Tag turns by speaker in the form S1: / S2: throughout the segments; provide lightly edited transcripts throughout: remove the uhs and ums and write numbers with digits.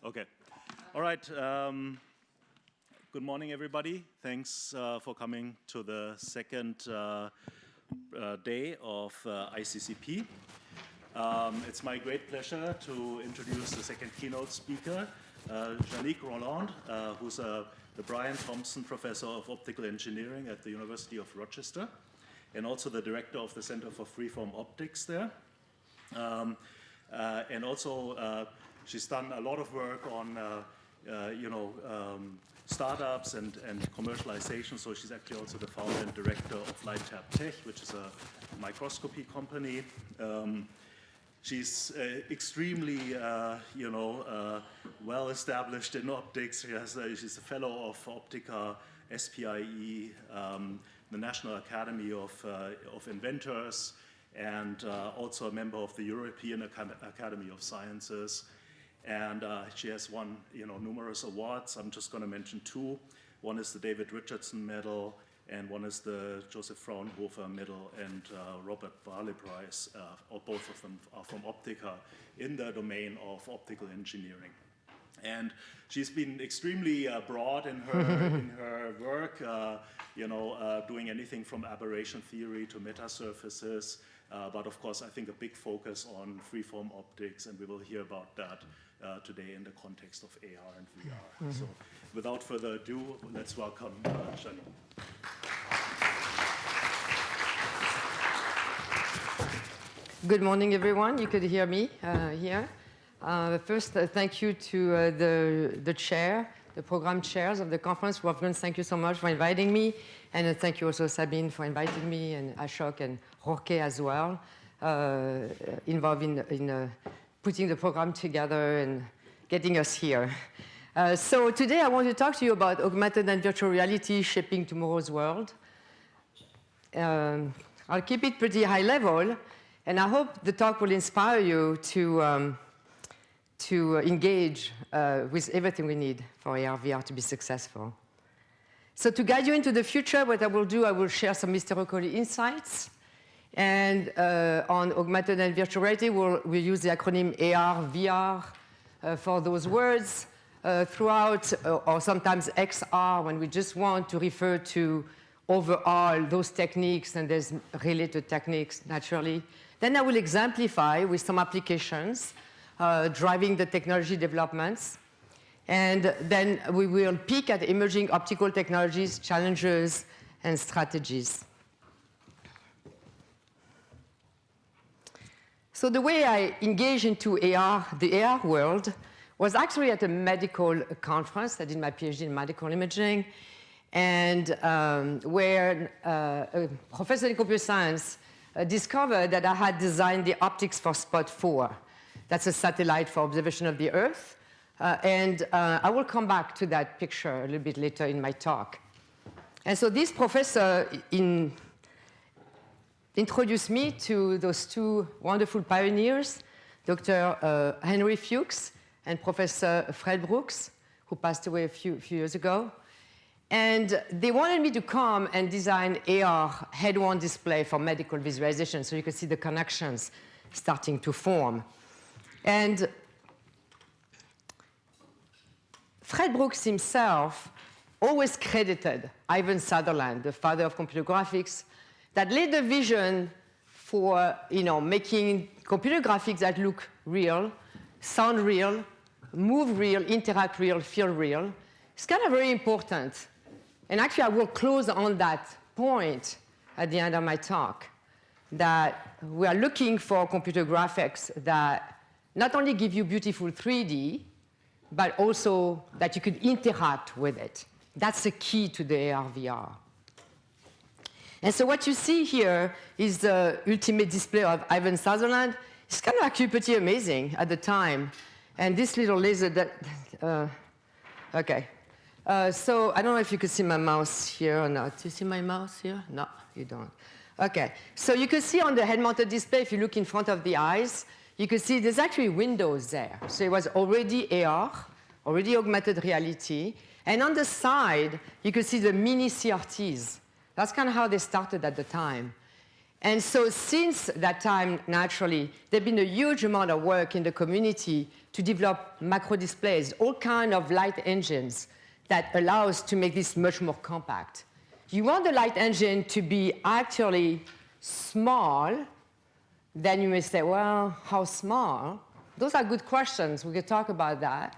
S1: Okay. All right. Good morning, everybody. Thanks for coming to the second day of ICCP. It's my great pleasure to introduce the second keynote speaker, Jannick Rolland, who's the Brian Thompson Professor of Optical Engineering at the University of Rochester, and also the Director of the Center for Freeform Optics there. And also, she's done a lot of work on, startups and commercialization. So she's actually also the founder and director of LightTap Tech, which is a microscopy company. She's extremely, well established in optics. She's a fellow of Optica, SPIE, the National Academy of Inventors, and also a member of the European Academy of Sciences. And she has won, numerous awards. I'm just going to mention two. One is the David Richardson Medal, and one is the Joseph Fraunhofer Medal and Robert Barley Prize. Both of them are from Optica in the domain of optical engineering. And she's been extremely broad in her work, doing anything from aberration theory to metasurfaces. But of course, I think a big focus on freeform optics, and we will hear about that today in the context of AR and VR. Mm-hmm. So without further ado, let's welcome Jannick.
S2: Good morning, everyone. You could hear me here. First, thank you to the chair, the program chairs of the conference. Wolfgang, thank you so much for inviting me. And thank you also, Sabine, for inviting me, and Ashok and Jorge as well, involved in putting the program together and getting us here. So today I want to talk to you about augmented and virtual reality shaping tomorrow's world. I'll keep it pretty high level, and I hope the talk will inspire you to engage with everything we need for AR, VR to be successful. So to guide you into the future, what I will do, I will share some historical insights. And on augmented and virtual reality, we'll use the acronym AR, VR for those words throughout, or sometimes XR when we just want to refer to overall those techniques, and there's related techniques, naturally. Then I will exemplify with some applications driving the technology developments. And then we will peek at emerging optical technologies, challenges, and strategies. So the way I engaged into AR, the AR world, was actually at a medical conference. I did my PhD in medical imaging, and where a professor in computer science discovered that I had designed the optics for Spot 4. That's a satellite for observation of the Earth. And I will come back to that picture a little bit later in my talk. And so this professor introduced me to those two wonderful pioneers, Dr. Henry Fuchs and Professor Fred Brooks, who passed away a few years ago. And they wanted me to come and design AR head-on display for medical visualization, so you could see the connections starting to form. And Fred Brooks himself always credited Ivan Sutherland, the father of computer graphics, that laid the vision for making computer graphics that look real, sound real, move real, interact real, feel real. It's kind of very important. And actually, I will close on that point at the end of my talk, that we are looking for computer graphics that not only give you beautiful 3D, but also that you could interact with it. That's the key to the AR, VR. And so what you see here is the ultimate display of Ivan Sutherland. It's kind of actually pretty amazing at the time. And this little laser that, okay. So I don't know if you can see my mouse here or not. Do you see my mouse here? No, you don't. Okay, so you can see on the head-mounted display, if you look in front of the eyes, you can see there's actually windows there. So it was already AR, already augmented reality. And on the side, you can see the mini CRTs. That's kind of how they started at the time. And so since that time, naturally, there's been a huge amount of work in the community to develop macro displays, all kinds of light engines that allow us to make this much more compact. You want the light engine to be actually small. Then you may say, well, how small? Those are good questions. We could talk about that.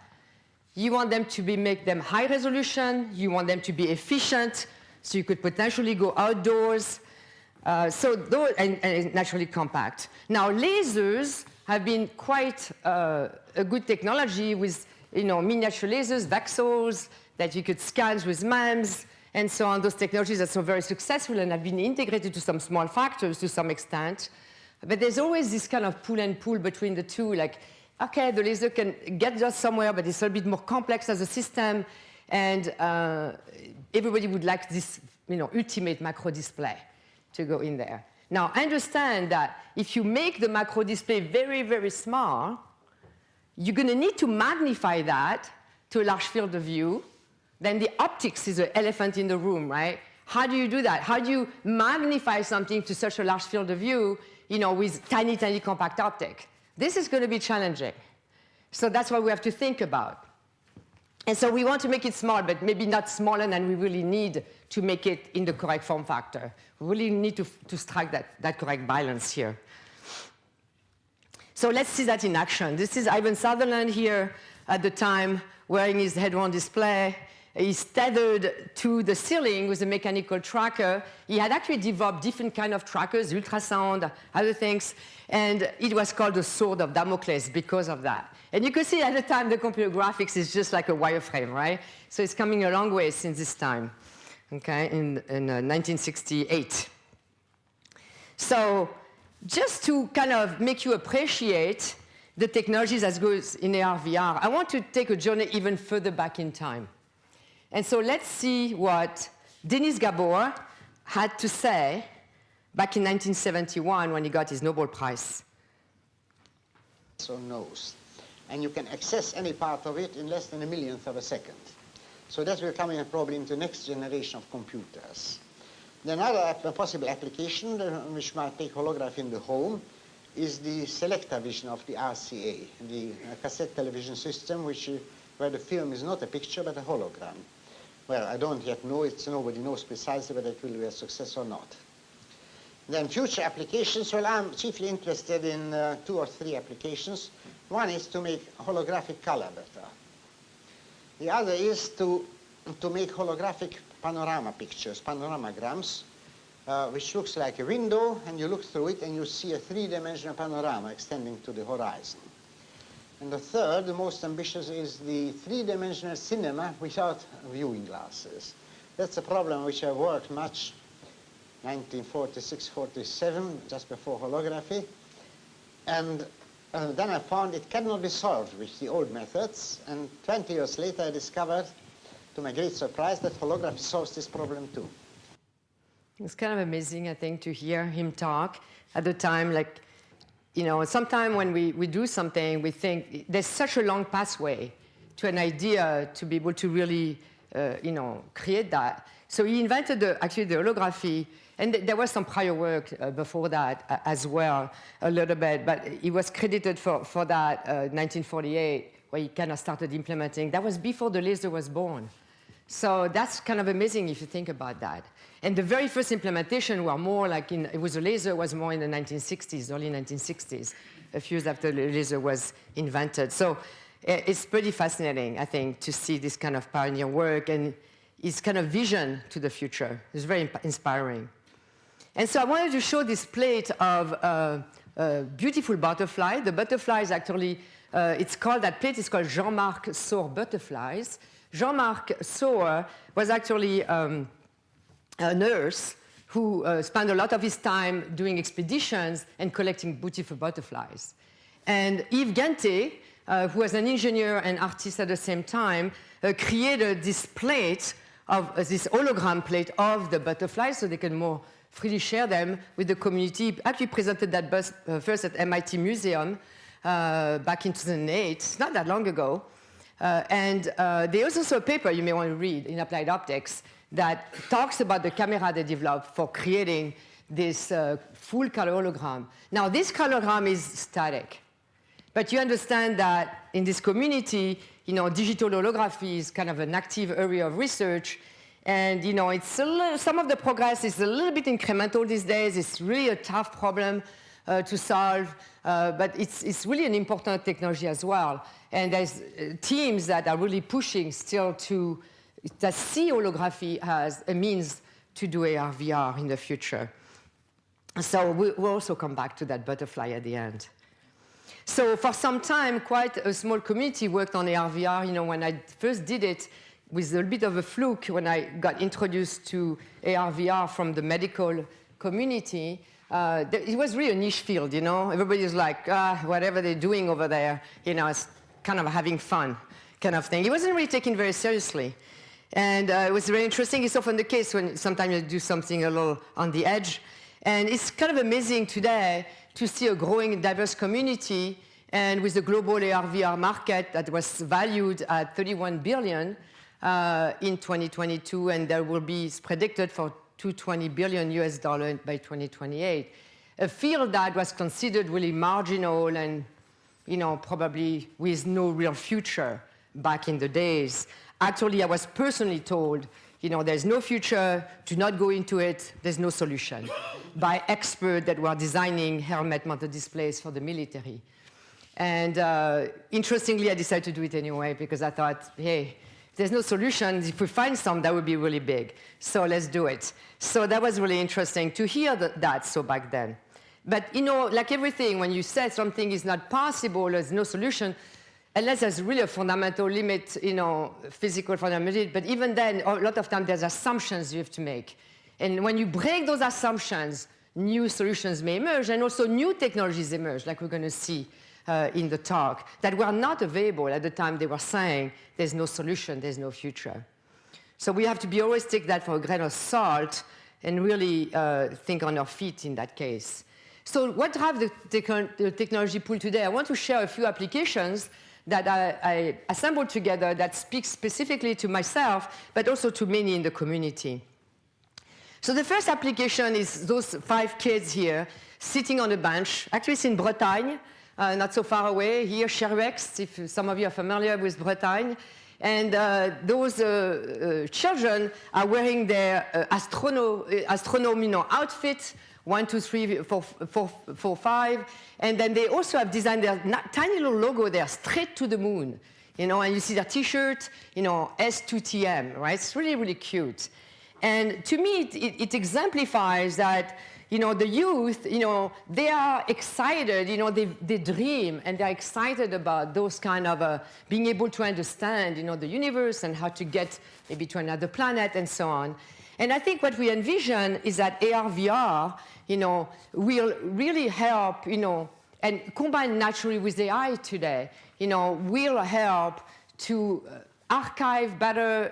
S2: You want them to make them high resolution. You want them to be efficient, so you could potentially go outdoors. And naturally compact. Now, lasers have been quite a good technology with miniature lasers, VCSELs, that you could scan with MEMS, and so on. Those technologies are so very successful and have been integrated to some small factors to some extent. But there's always this kind of pull and pull between the two, like, okay, the laser can get just somewhere, but it's a little bit more complex as a system, and everybody would like this ultimate macro display to go in there. Now, understand that if you make the macro display very, very small, you're going to need to magnify that to a large field of view. Then the optics is the elephant in the room, right? How do you do that? How do you magnify something to such a large field of view, with tiny, tiny compact optic? This is going to be challenging. So that's what we have to think about. And so we want to make it small, but maybe not smaller than we really need to make it in the correct form factor. We really need to strike that correct balance here. So let's see that in action. This is Ivan Sutherland here at the time wearing his head-on display. He's tethered to the ceiling with a mechanical tracker. He had actually developed different kind of trackers, ultrasound, other things, and it was called the sword of Damocles because of that. And you can see at the time the computer graphics is just like a wireframe, right? So it's coming a long way since this time, okay, in 1968. So just to kind of make you appreciate the technologies that goes in AR, VR, I want to take a journey even further back in time. And so let's see what Denis Gabor had to say back in 1971 when he got his Nobel Prize.
S3: So knows. And you can access any part of it in less than a millionth of a second. So that's becoming probably into the next generation of computers. Another possible application which might take holography in the home is the selector vision of the RCA, the cassette television system where the film is not a picture but a hologram. Well, I don't yet know, nobody knows precisely whether it will be a success or not. Then future applications, well, I'm chiefly interested in 2 or 3 applications. One is to make holographic color better. The other is to make holographic panorama pictures, panoramograms, which looks like a window, and you look through it and you see a 3-dimensional panorama extending to the horizon. And the third, the most ambitious, is the 3-dimensional cinema without viewing glasses. That's a problem which I worked much, 1946, 47, just before holography. And then I found it cannot be solved with the old methods. And 20 years later, I discovered, to my great surprise, that holography solves this problem too.
S2: It's kind of amazing, I think, to hear him talk at the time. Like, sometimes when we do something, we think there's such a long pathway to an idea to be able to really, create that. So he invented actually the holography, and there was some prior work before that as well, a little bit, but he was credited for that 1948, where he kind of started implementing. That was before the laser was born. So that's kind of amazing if you think about that. And the very first implementation were more like it was a laser was more in the 1960s, early 1960s, a few years after the laser was invented. So it's pretty fascinating, I think, to see this kind of pioneer work and his kind of vision to the future. It's very inspiring. And so I wanted to show this plate of a beautiful butterfly. The butterfly is actually, that plate is called Jean-Marc Sauer butterflies. Jean-Marc Sauer was actually a nurse who spent a lot of his time doing expeditions and collecting beautiful butterflies. And Yves Ganté, who was an engineer and artist at the same time, created this plate, this hologram plate of the butterflies so they can more freely share them with the community. Actually presented that first at MIT Museum back in 2008, it's not that long ago. And there's also a paper you may want to read in Applied Optics that talks about the camera they developed for creating this full color hologram. Now, this hologram is static. But you understand that in this community, digital holography is kind of an active area of research. And, it's some of the progress is a little bit incremental these days. It's really a tough problem to solve. But it's really an important technology as well. And there's teams that are really pushing still that see holography as a means to do AR, VR in the future. So we'll also come back to that butterfly at the end. So for some time, quite a small community worked on AR, VR. When I first did it, with a little bit of a fluke, when I got introduced to AR, VR from the medical community, it was really a niche field, Everybody's like, whatever they're doing over there, it's kind of having fun kind of thing. It wasn't really taken very seriously. And it was very interesting. It's often the case when sometimes you do something a little on the edge. And it's kind of amazing today to see a growing diverse community, and with the global AR, VR market that was valued at $31 billion in 2022, and there will be predicted for $220 billion by 2028. A field that was considered really marginal and, probably with no real future back in the days. Actually, I was personally told, there's no future, do not go into it, there's no solution, by experts that were designing helmet mounted displays for the military. And interestingly, I decided to do it anyway, because I thought, hey, if there's no solution, if we find some, that would be really big. So let's do it. So that was really interesting to hear that so back then. But, like everything, when you say something is not possible, there's no solution, unless there's really a fundamental limit, physical fundamental, but even then, a lot of times there's assumptions you have to make. And when you break those assumptions, new solutions may emerge, and also new technologies emerge, like we're going to see in the talk, that were not available at the time they were saying there's no solution, there's no future. So we have to always take that for a grain of salt and really think on our feet in that case. So what drives the technology pool today? I want to share a few applications that I assembled together that speak specifically to myself, but also to many in the community. So the first application is those 5 kids here sitting on a bench. Actually, it's in Bretagne, not so far away. Here, Cheruex, if some of you are familiar with Bretagne. And those children are wearing their astronomical outfit, 1, 2, 3, 4, 5. And then they also have designed their tiny little logo there, straight to the moon. And you see their T-shirt, S2TM, right? It's really, really cute. And to me, it exemplifies that, the youth, they are excited, they dream, and they're excited about those kind of being able to understand, the universe and how to get maybe to another planet and so on. And I think what we envision is that AR, VR, will really help, and combined naturally with AI today, will help to archive better,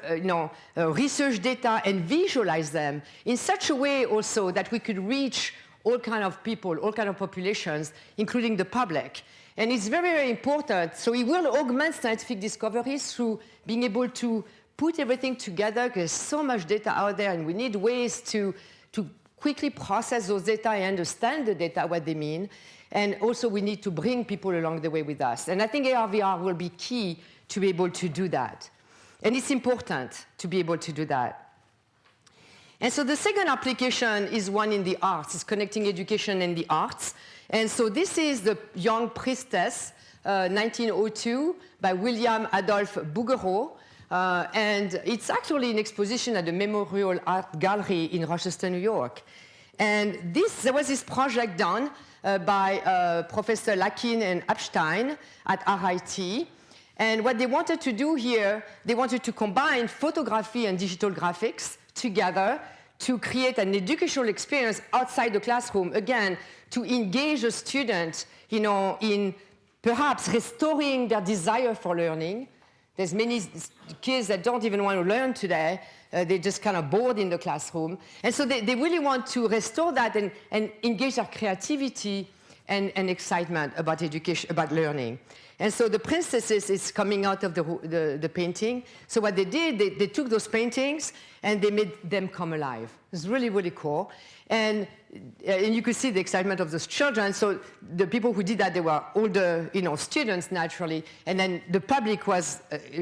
S2: research data and visualize them in such a way also that we could reach all kind of people, all kind of populations, including the public. And it's very, very important. So it will augment scientific discoveries through being able to put everything together, because there's so much data out there, and we need ways to quickly process those data and understand the data, what they mean. And also we need to bring people along the way with us. And I think AR, VR will be key to be able to do that. And it's important to be able to do that. And so the second application is one in the arts. It's connecting education and the arts. And so this is the Young Priestess, 1902, by William Adolphe Bouguereau. And it's actually an exposition at the Memorial Art Gallery in Rochester, New York. And there was this project done by Professor Lakin and Epstein at RIT. And what they wanted to do here, they wanted to combine photography and digital graphics together to create an educational experience outside the classroom, again, to engage the student, in perhaps restoring their desire for learning. There's many kids that don't even want to learn today. They're just kind of bored in the classroom. And so they really want to restore that and engage their creativity and excitement about education, about learning. And so the princesses is coming out of the painting. So what they did, they took those paintings and they made them come alive. It's really, really cool. And you could see the excitement of those children. So the people who did that, they were older, students naturally. And then the public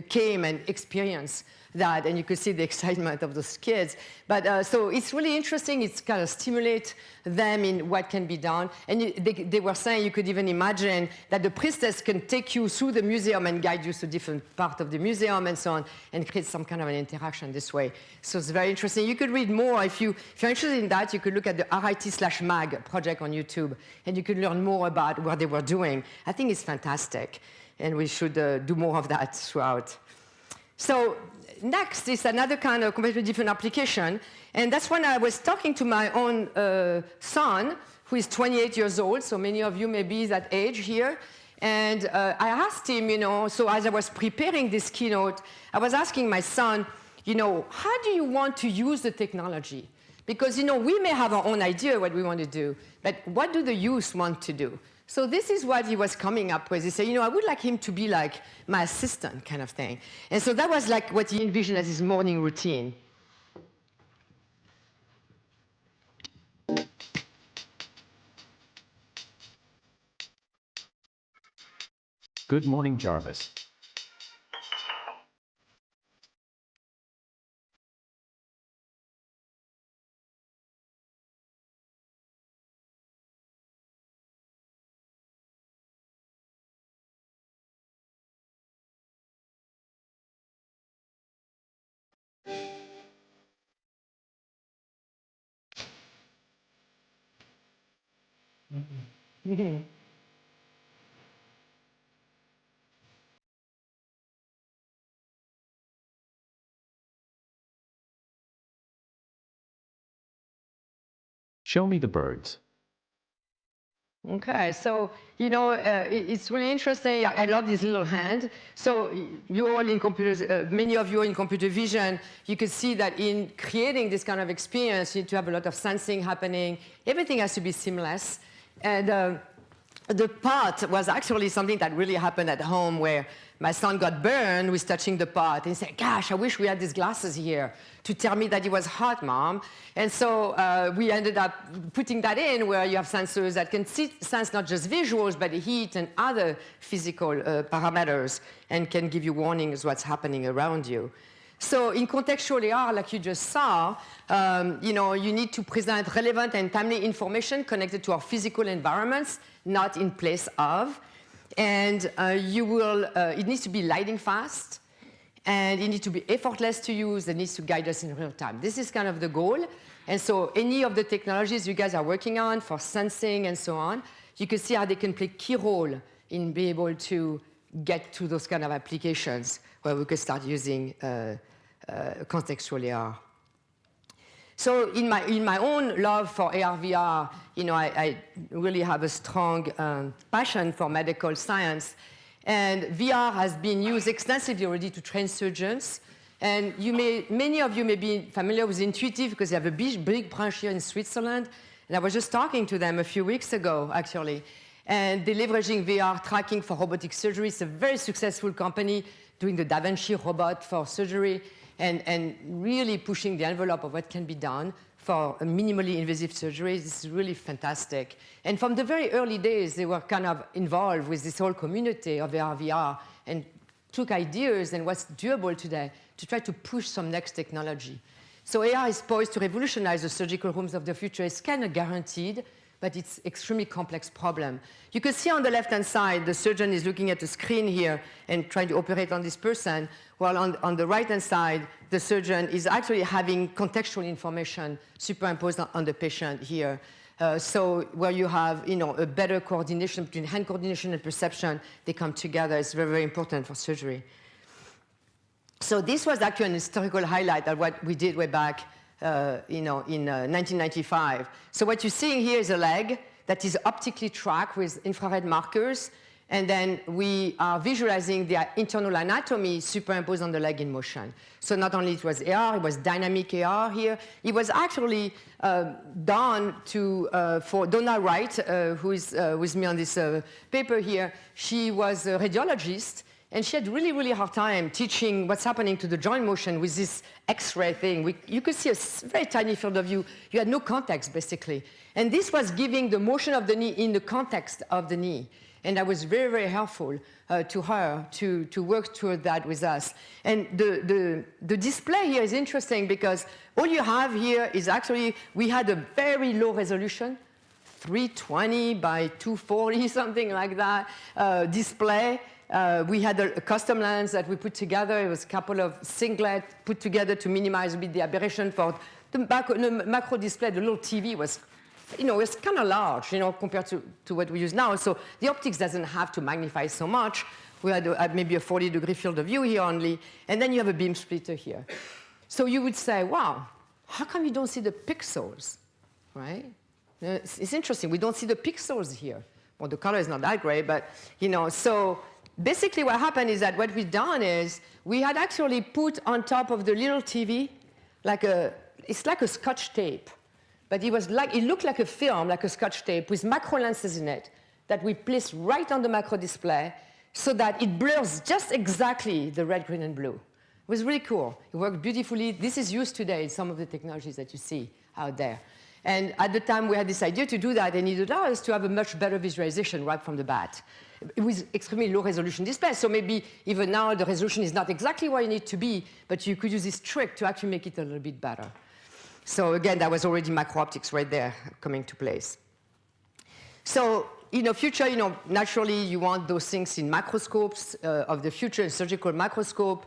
S2: came and experienced that, and you could see the excitement of those kids. But so it's really interesting. It's kind of stimulate them in what can be done. And they were saying you could even imagine that the priestess can take you through the museum and guide you to different parts of the museum and so on, and create some kind of an interaction this way. So it's very interesting. You could read more. If you're interested in that, you could look at the RIT/MAG project on YouTube, and you could learn more about what they were doing. I think it's fantastic, and we should do more of that throughout. So next is another kind of completely different application, and that's when I was talking to my own son, who is 28 years old, so many of you may be that age here, and I asked him, so as I was preparing this keynote, I was asking my son, how do you want to use the technology? Because, we may have our own idea what we want to do, but what do the youth want to do? So this is what he was coming up with. He said, I would like him to be like my assistant kind of thing. And so that was like what he envisioned as his morning routine.
S4: Good morning, Jarvis. Show me the birds.
S2: Okay, so, it's really interesting. I love this little hand. So you're all in computers, many of you are in computer vision. You can see that in creating this kind of experience, you need to have a lot of sensing happening. Everything has to be seamless. And the pot was actually something that really happened at home, where my son got burned with touching the pot. And he said, gosh, I wish we had these glasses here to tell me that it was hot, Mom. And so we ended up putting that in, where you have sensors that can sense not just visuals, but heat and other physical parameters, and can give you warnings what's happening around you. So in contextual AR, like you just saw, you need to present relevant and timely information connected to our physical environments, not in place of. And it needs to be lightning fast, and it needs to be effortless to use. It needs to guide us in real time. This is kind of the goal. And so any of the technologies you guys are working on for sensing and so on, you can see how they can play a key role in being able to get to those kind of applications where we could start using contextual AR. So in my own love for AR, VR, I really have a strong passion for medical science. And VR has been used extensively already to train surgeons. And many of you may be familiar with Intuitive, because they have a big branch here in Switzerland. And I was just talking to them a few weeks ago, actually. And they're leveraging VR tracking for robotic surgery. It's a very successful company doing the Da Vinci robot for surgery, and really pushing the envelope of what can be done for a minimally invasive surgery. This is really fantastic. And from the very early days, they were kind of involved with this whole community of AR, VR, and took ideas and what's doable today to try to push some next technology. So AR is poised to revolutionize the surgical rooms of the future. It's kind of guaranteed, but it's an extremely complex problem. You can see on the left-hand side, the surgeon is looking at the screen here and trying to operate on this person, while on the right-hand side, the surgeon is actually having contextual information superimposed on the patient here. So where you have a better coordination between hand coordination and perception, they come together. It's very, very important for surgery. So this was actually an historical highlight of what we did way back in 1995. So what you're seeing here is a leg that is optically tracked with infrared markers, And then we are visualizing the internal anatomy superimposed on the leg in motion. So not only it was AR, it was dynamic AR here. It was actually done for Donna Wright, who is with me on this paper here. She was a radiologist, and she had really, really hard time teaching what's happening to the joint motion with this X-ray thing. You could see a very tiny field of view. You had no context, basically. And this was giving the motion of the knee in the context of the knee. And that was very, very helpful to her to work toward that with us. And the display here is interesting because all you have here is actually, we had a very low resolution, 320 by 240, something like that, display. We had a custom lens that we put together. It was a couple of singlet put together to minimize a bit the aberration for the macro display. The little TV was, it's kind of large, compared to what we use now. So the optics doesn't have to magnify so much. We had maybe a 40-degree field of view here only, and then you have a beam splitter here. So you would say, wow, how come you don't see the pixels, right? It's interesting. We don't see the pixels here. Well, the color is not that great, but, so basically what happened is that what we've done is we had actually put on top of the little TV it's like a Scotch tape. But it looked like a film, like a Scotch tape, with macro lenses in it that we placed right on the macro display so that it blurs just exactly the red, green, and blue. It was really cool. It worked beautifully. This is used today in some of the technologies that you see out there. And at the time, we had this idea to do that, and it allowed us to have a much better visualization right from the bat. It was extremely low-resolution display, so maybe even now the resolution is not exactly where you need to be, but you could use this trick to actually make it a little bit better. So again, that was already macro optics right there coming to place. So in the future, naturally you want those things in macroscopes of the future, in surgical macroscope.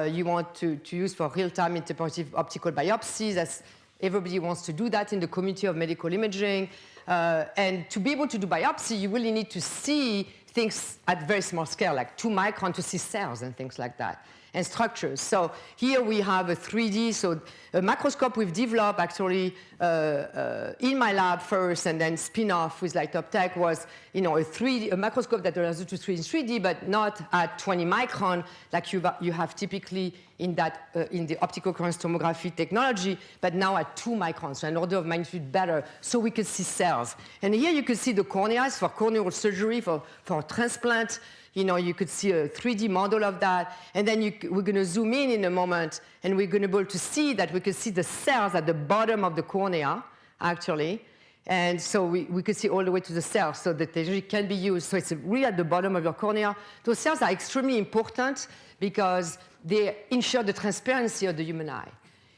S2: You want to use for real-time interpretive optical biopsies. As everybody wants to do that in the community of medical imaging. And to be able to do biopsy, you really need to see things at very small scale, like 2 micron to see cells and things like that, and structures. So here we have a 3D, so a macroscope we've developed actually in my lab first, and then spin-off with Light Up Tech was, a macroscope that allows you to see in 3D, but not at 20 micron like you have typically in the optical coherence tomography technology, but now at 2 microns, so an order of magnitude better, so we could see cells. And here you can see the corneas for corneal surgery, for transplant. You could see a 3D model of that. And then we're going to zoom in a moment, and we're going to be able to see that we can see the cells at the bottom of the cornea, actually. And so we could see all the way to the cells, so that they can be used. So it's really at the bottom of your cornea. Those cells are extremely important because they ensure the transparency of the human eye.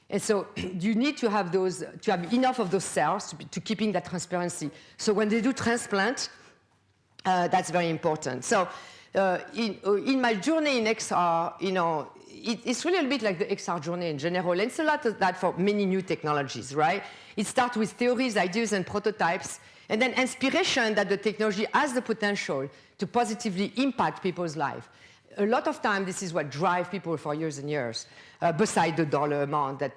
S2: And so you need to have enough of those cells to keep in that transparency. So when they do transplant, that's very important. So in my journey in XR, it's really a bit like the XR journey in general. And it's a lot of that for many new technologies, right? It starts with theories, ideas, and prototypes, and then inspiration that the technology has the potential to positively impact people's life. A lot of time, this is what drives people for years and years, beside the dollar amount that,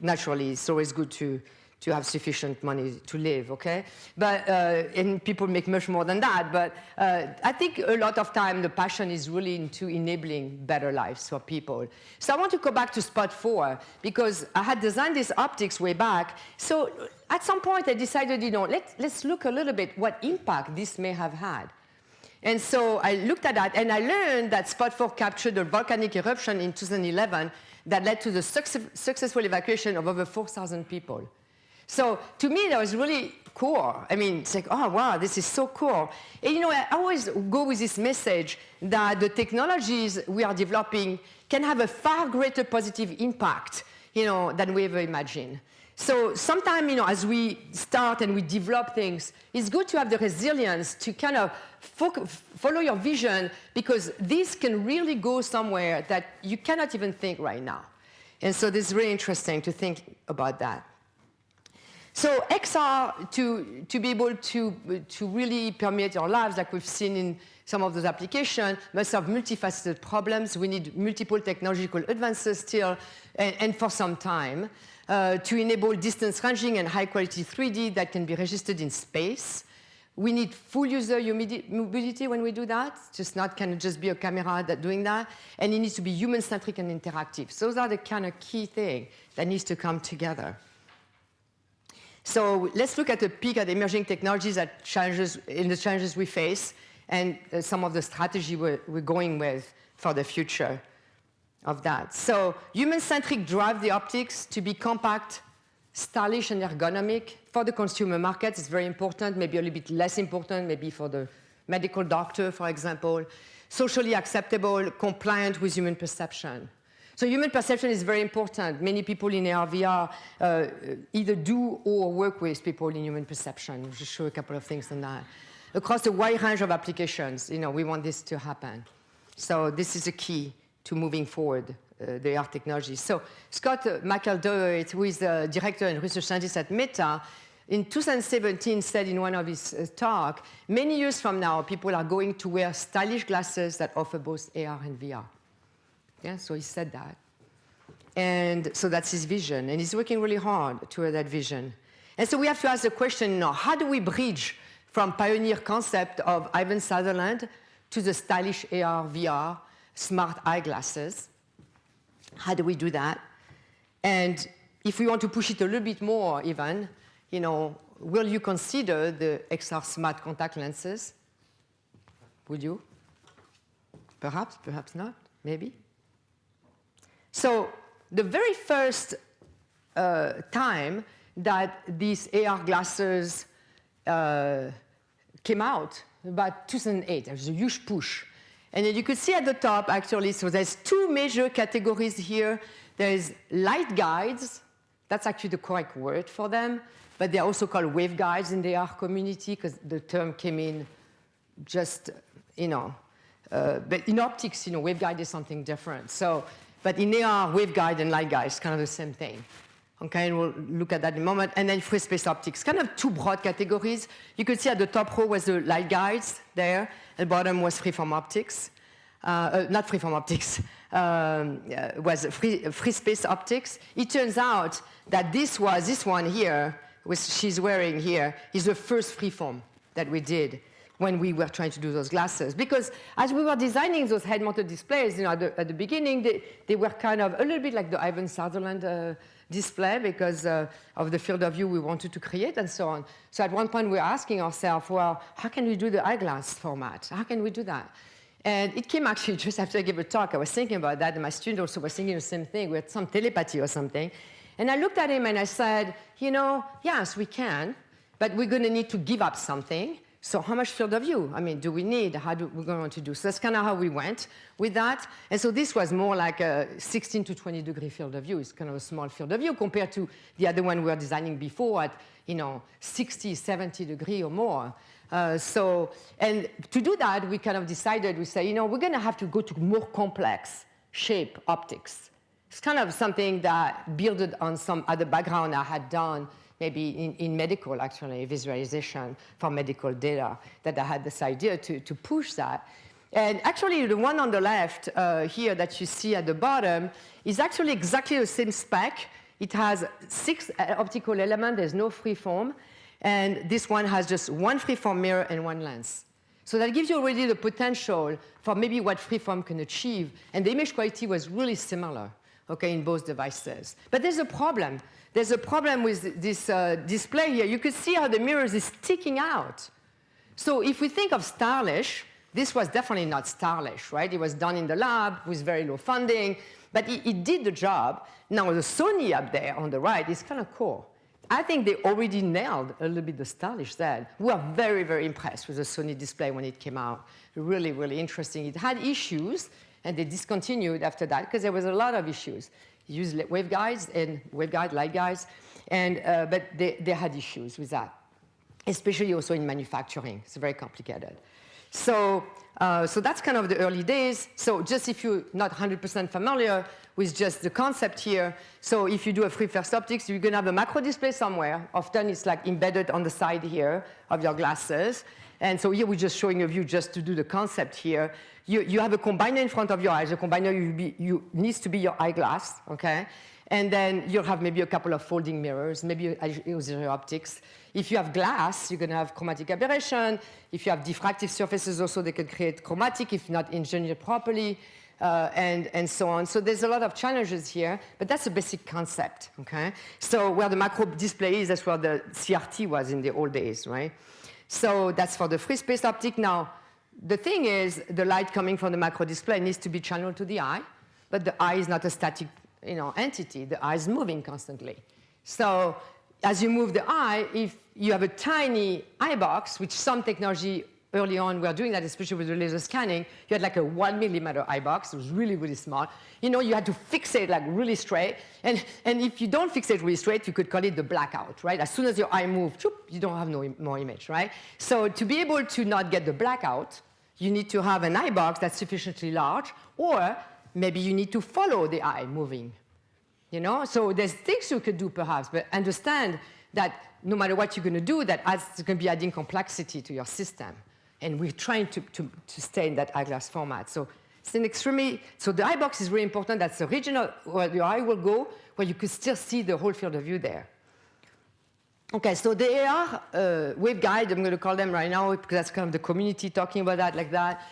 S2: naturally it's always good to have sufficient money to live, okay? But, and people make much more than that, but I think a lot of time the passion is really into enabling better lives for people. So I want to go back to Spot 4, because I had designed these optics way back. So at some point I decided, let's look a little bit what impact this may have had. And so I looked at that, and I learned that Spot 4 captured a volcanic eruption in 2011 that led to the successful evacuation of over 4,000 people. So to me, that was really cool. I mean, it's like, oh, wow, this is so cool. And, I always go with this message that the technologies we are developing can have a far greater positive impact, than we ever imagined. So sometimes, as we start and we develop things, it's good to have the resilience to kind of follow your vision, because this can really go somewhere that you cannot even think right now. And so this is really interesting to think about that. So XR, to be able to really permeate our lives, like we've seen in some of those applications, must have multifaceted problems. We need multiple technological advances still, and for some time, to enable distance ranging and high-quality 3D that can be registered in space. We need full user mobility when we do that. Just not kind of just be a camera doing that. And it needs to be human-centric and interactive. So those are the kind of key things that needs to come together. So let's look at a peek at emerging technologies that in the challenges we face and some of the strategy we're going with for the future of that. So human-centric drive the optics to be compact, stylish and ergonomic. For the consumer market, it's very important, maybe a little bit less important, maybe for the medical doctor, for example. Socially acceptable, compliant with human perception. So human perception is very important. Many people in AR, VR either do or work with people in human perception. I'll just show a couple of things on that. Across a wide range of applications, we want this to happen. So this is a key to moving forward the AR technology. So Scott McEldoe, who is the director and research scientist at Meta, in 2017 said in one of his talks, many years from now, people are going to wear stylish glasses that offer both AR and VR. Yeah, so he said that. And so that's his vision. And he's working really hard toward that vision. And so we have to ask the question now, how do we bridge from pioneer concept of Ivan Sutherland to the stylish AR, VR, smart eyeglasses? How do we do that? And if we want to push it a little bit more even, will you consider the XR smart contact lenses? Would you? Perhaps, perhaps not, maybe. So the very first time that these AR glasses came out, about 2008, there was a huge push. And then you could see at the top, actually, so there's two major categories here. There's light guides. That's actually the correct word for them. But they're also called waveguides in the AR community because the term came in just, but in optics, waveguide is something different. So, but in AR, waveguide and light guide is kind of the same thing. Okay, and we'll look at that in a moment. And then free space optics, kind of two broad categories. You could see at the top row was the light guides there. At the bottom was freeform optics. Not freeform optics, was free space optics. It turns out that this one here, which she's wearing here, is the first freeform that we did when we were trying to do those glasses. Because as we were designing those head-mounted displays, at the beginning, they were kind of a little bit like the Ivan Sutherland display because of the field of view we wanted to create and so on. So at one point, we were asking ourselves, well, how can we do the eyeglass format? How can we do that? And it came actually just after I gave a talk. I was thinking about that, and my student also was thinking the same thing. We had some telepathy or something. And I looked at him and I said, yes, we can, but we're going to need to give up something. So how much field of view? Do we need? How do we going to do? So that's kind of how we went with that. And so this was more like a 16 to 20 degree field of view. It's kind of a small field of view compared to the other one we were designing before at 60, 70 degree or more. And to do that, we kind of decided, we say, we're going to have to go to more complex shape optics. It's kind of something that built on some other background I had done, maybe in medical, actually, visualization for medical data, that I had this idea to push that. And actually, the one on the left here that you see at the bottom is actually exactly the same spec. It has 6 optical elements. There's no freeform. And this one has just one freeform mirror and one lens. So that gives you already the potential for maybe what freeform can achieve. And the image quality was really similar, in both devices. But there's a problem. There's a problem with this display here. You can see how the mirrors is sticking out. So if we think of stylish, this was definitely not stylish, right? It was done in the lab with very low funding, but it did the job. Now the Sony up there on the right is kind of cool. I think they already nailed a little bit the stylish side. We are very, very impressed with the Sony display when it came out. Really, really interesting. It had issues, and they discontinued after that because there was a lot of issues. You use waveguides and waveguide light guides, but they had issues with that, especially also in manufacturing. It's very complicated. So that's kind of the early days. So just if you're not 100% familiar with just the concept here, so if you do a free first optics, you're going to have a macro display somewhere. Often it's like embedded on the side here of your glasses. And so here we're just showing a view just to do the concept here. You have a combiner in front of your eyes. The combiner needs to be your eyeglass, okay? And then you'll have maybe a couple of folding mirrors, maybe auxiliary optics. If you have glass, you're going to have chromatic aberration. If you have diffractive surfaces also, they can create chromatic if not engineered properly, and so on. So there's a lot of challenges here, but that's a basic concept, okay? So where the macro display is, that's where the CRT was in the old days, right? So that's for the free space optic. Now, the thing is, the light coming from the macro display needs to be channeled to the eye, but the eye is not a static entity. The eye is moving constantly. So as you move the eye, if you have a tiny eye box, which some technology early on were doing that, especially with the laser scanning, you had like a 1 millimeter eye box. It was really, really small. You had to fixate like really straight. And if you don't fixate really straight, you could call it the blackout, right? As soon as your eye moves, you don't have no more image, right? So to be able to not get the blackout, you need to have an eye box that's sufficiently large, or maybe you need to follow the eye moving. So there's things you could do perhaps, but understand that no matter what you're going to do, that it's going to be adding complexity to your system. And we're trying to stay in that eyeglass format. So it's so the eye box is really important. That's the region where your eye will go, where you could still see the whole field of view there. Okay, so the AR waveguide, I'm going to call them right now, because that's kind of the community talking about that like that.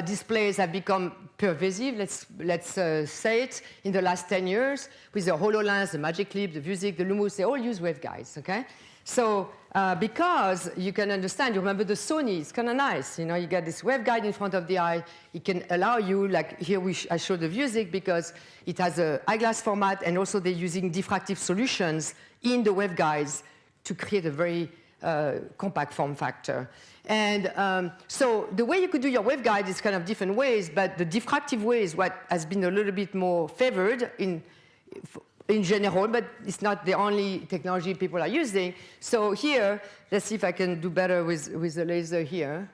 S2: Displays have become pervasive, let's say it, in the last 10 years, with the HoloLens, the Magic Leap, the Vuzix, the Lumos, they all use waveguides, okay? So because you can understand, you remember the Sony, it's kind of nice, you get this waveguide in front of the eye, it can allow you, like here I show the Vuzix because it has an eyeglass format, and also they're using diffractive solutions in the waveguides to create a very compact form factor. And so the way you could do your waveguide is kind of different ways, but the diffractive way is what has been a little bit more favored in general, but it's not the only technology people are using. So here, let's see if I can do better with the laser here.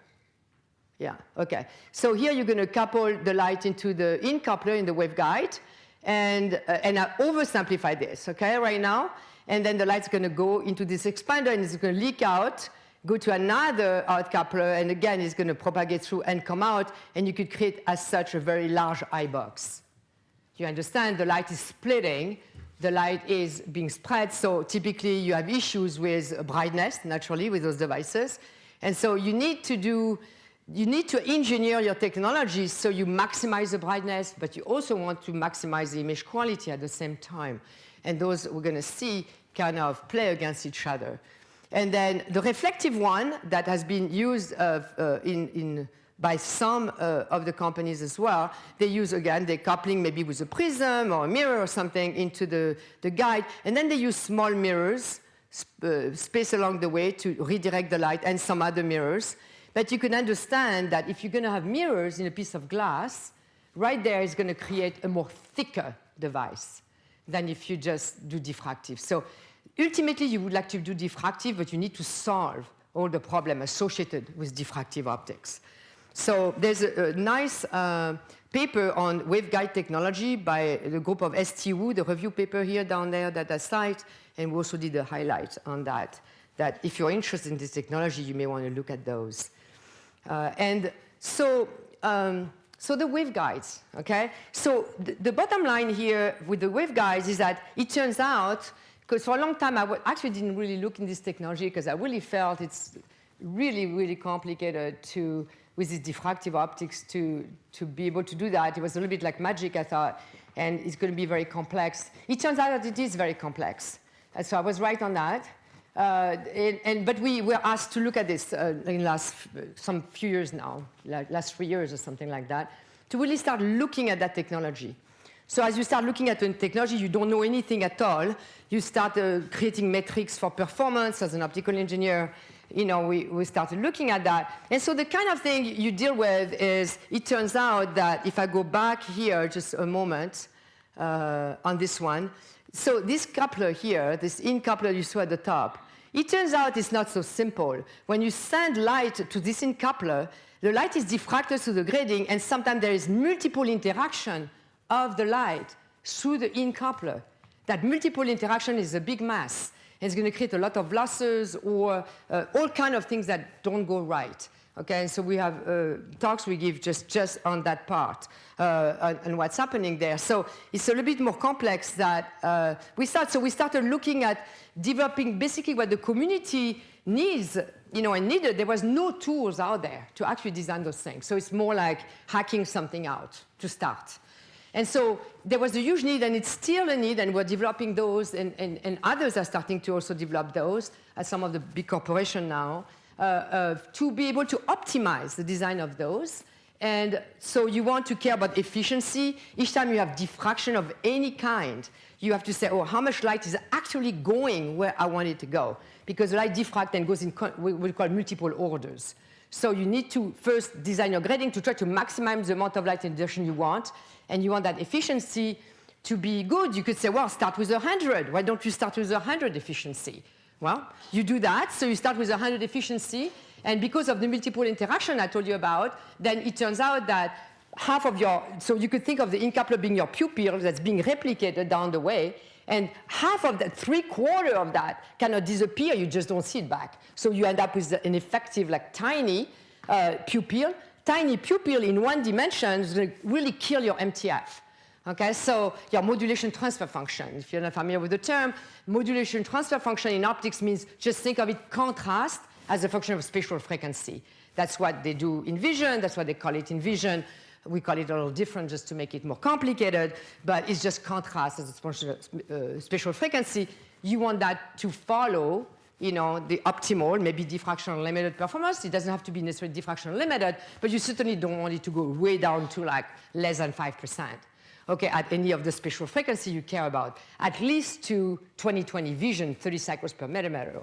S2: Yeah, okay. So here you're going to couple the light into the in-coupler in the waveguide, and I oversimplify this, okay, right now. And then the light's going to go into this expander, and it's going to leak out, go to another outcoupler, and again, it's going to propagate through and come out, and you could create, as such, a very large eye box. You understand? The light is splitting. The light is being spread, so typically you have issues with brightness, naturally, with those devices. And so you need to engineer your technology so you maximize the brightness, but you also want to maximize the image quality at the same time. And those we're going to see kind of play against each other. And then the reflective one that has been used by some of the companies as well, they use, again, they're coupling maybe with a prism or a mirror or something into the guide. And then they use small mirrors spaced along the way to redirect the light, and some other mirrors. But you can understand that if you're going to have mirrors in a piece of glass, right there is going to create a more thicker device than if you just do diffractive. So ultimately, you would like to do diffractive, but you need to solve all the problems associated with diffractive optics. So there's a nice paper on waveguide technology by the group of STU, the review paper here down there that I cite, and we also did a highlight on that if you're interested in this technology, you may want to look at those. So the waveguides, okay? So the bottom line here with the waveguides is that it turns out, because for a long time I actually didn't really look in this technology because I really felt it's really, really complicated with these diffractive optics to be able to do that. It was a little bit like magic, I thought, and it's going to be very complex. It turns out that it is very complex. And so I was right on that. But we were asked to look at this in some few years now, like last 3 years or something like that, to really start looking at that technology. So as you start looking at the technology, you don't know anything at all. You start creating metrics for performance as an optical engineer. We started looking at that. And so the kind of thing you deal with is, it turns out that if I go back here just a moment on this one, so this coupler here, this in-coupler you saw at the top, it turns out it's not so simple. When you send light to this in-coupler, the light is diffracted through the grating, and sometimes there is multiple interaction of the light through the in-coupler. That multiple interaction is a big mass. it's going to create a lot of losses or all kind of things that don't go right. Okay, and so we have talks we give just on that part and what's happening there. So it's a little bit more complex that we started looking at developing basically what the community needs, and needed. There was no tools out there to actually design those things. So it's more like hacking something out to start. And so there was a huge need, and it's still a need, and we're developing those, and others are starting to also develop those, as some of the big corporations now, to be able to optimize the design of those. And so you want to care about efficiency. Each time you have diffraction of any kind, you have to say, oh, how much light is actually going where I want it to go? Because the light diffracts and goes in what we call multiple orders. So you need to first design your grading to try to maximize the amount of light in the direction you want, and you want that efficiency to be good. You could say, well, start with 100. Why don't you start with 100 efficiency? Well, you do that, so you start with 100 efficiency, and because of the multiple interaction I told you about, then it turns out that half of so you could think of the incoupler being your pupil that's being replicated down the way, and half of that, 3/4 of that cannot disappear, you just don't see it back. So you end up with an effective, tiny pupil. Tiny pupil in one dimension is going to really kill your MTF. Okay, so your modulation transfer function, if you're not familiar with the term, modulation transfer function in optics means just think of it contrast as a function of spatial frequency. That's what they do in vision, that's what they call it in vision. We call it a little different just to make it more complicated, but it's just contrast as a function of spatial frequency. You want that to follow the optimal, maybe diffraction limited performance. It doesn't have to be necessarily diffraction limited, but you certainly don't want it to go way down to less than 5%. Okay, at any of the spatial frequency you care about, at least to 20/20 vision, 30 cycles per millimeter.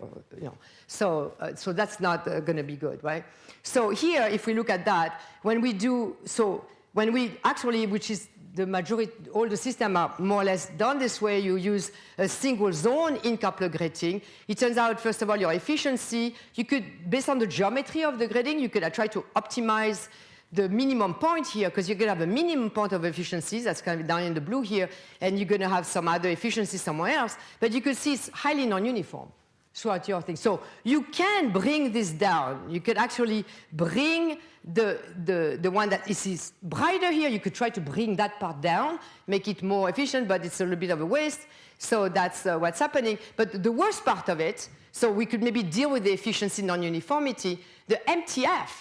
S2: So that's not going to be good, right? So here, if we look at that, when we actually, which is the majority, all the systems are more or less done this way. You use a single zone in coupler grating. It turns out, first of all, your efficiency, you could, based on the geometry of the grating, you could try to optimize the minimum point here, because you're going to have a minimum point of efficiencies, that's going to be down in the blue here, and you're going to have some other efficiency somewhere else, but you could see it's highly non-uniform throughout your thing. So you can bring this down. You could actually bring the one that is brighter here, you could try to bring that part down, make it more efficient, but it's a little bit of a waste. So that's what's happening. But the worst part of it, so we could maybe deal with the efficiency non-uniformity, the MTF,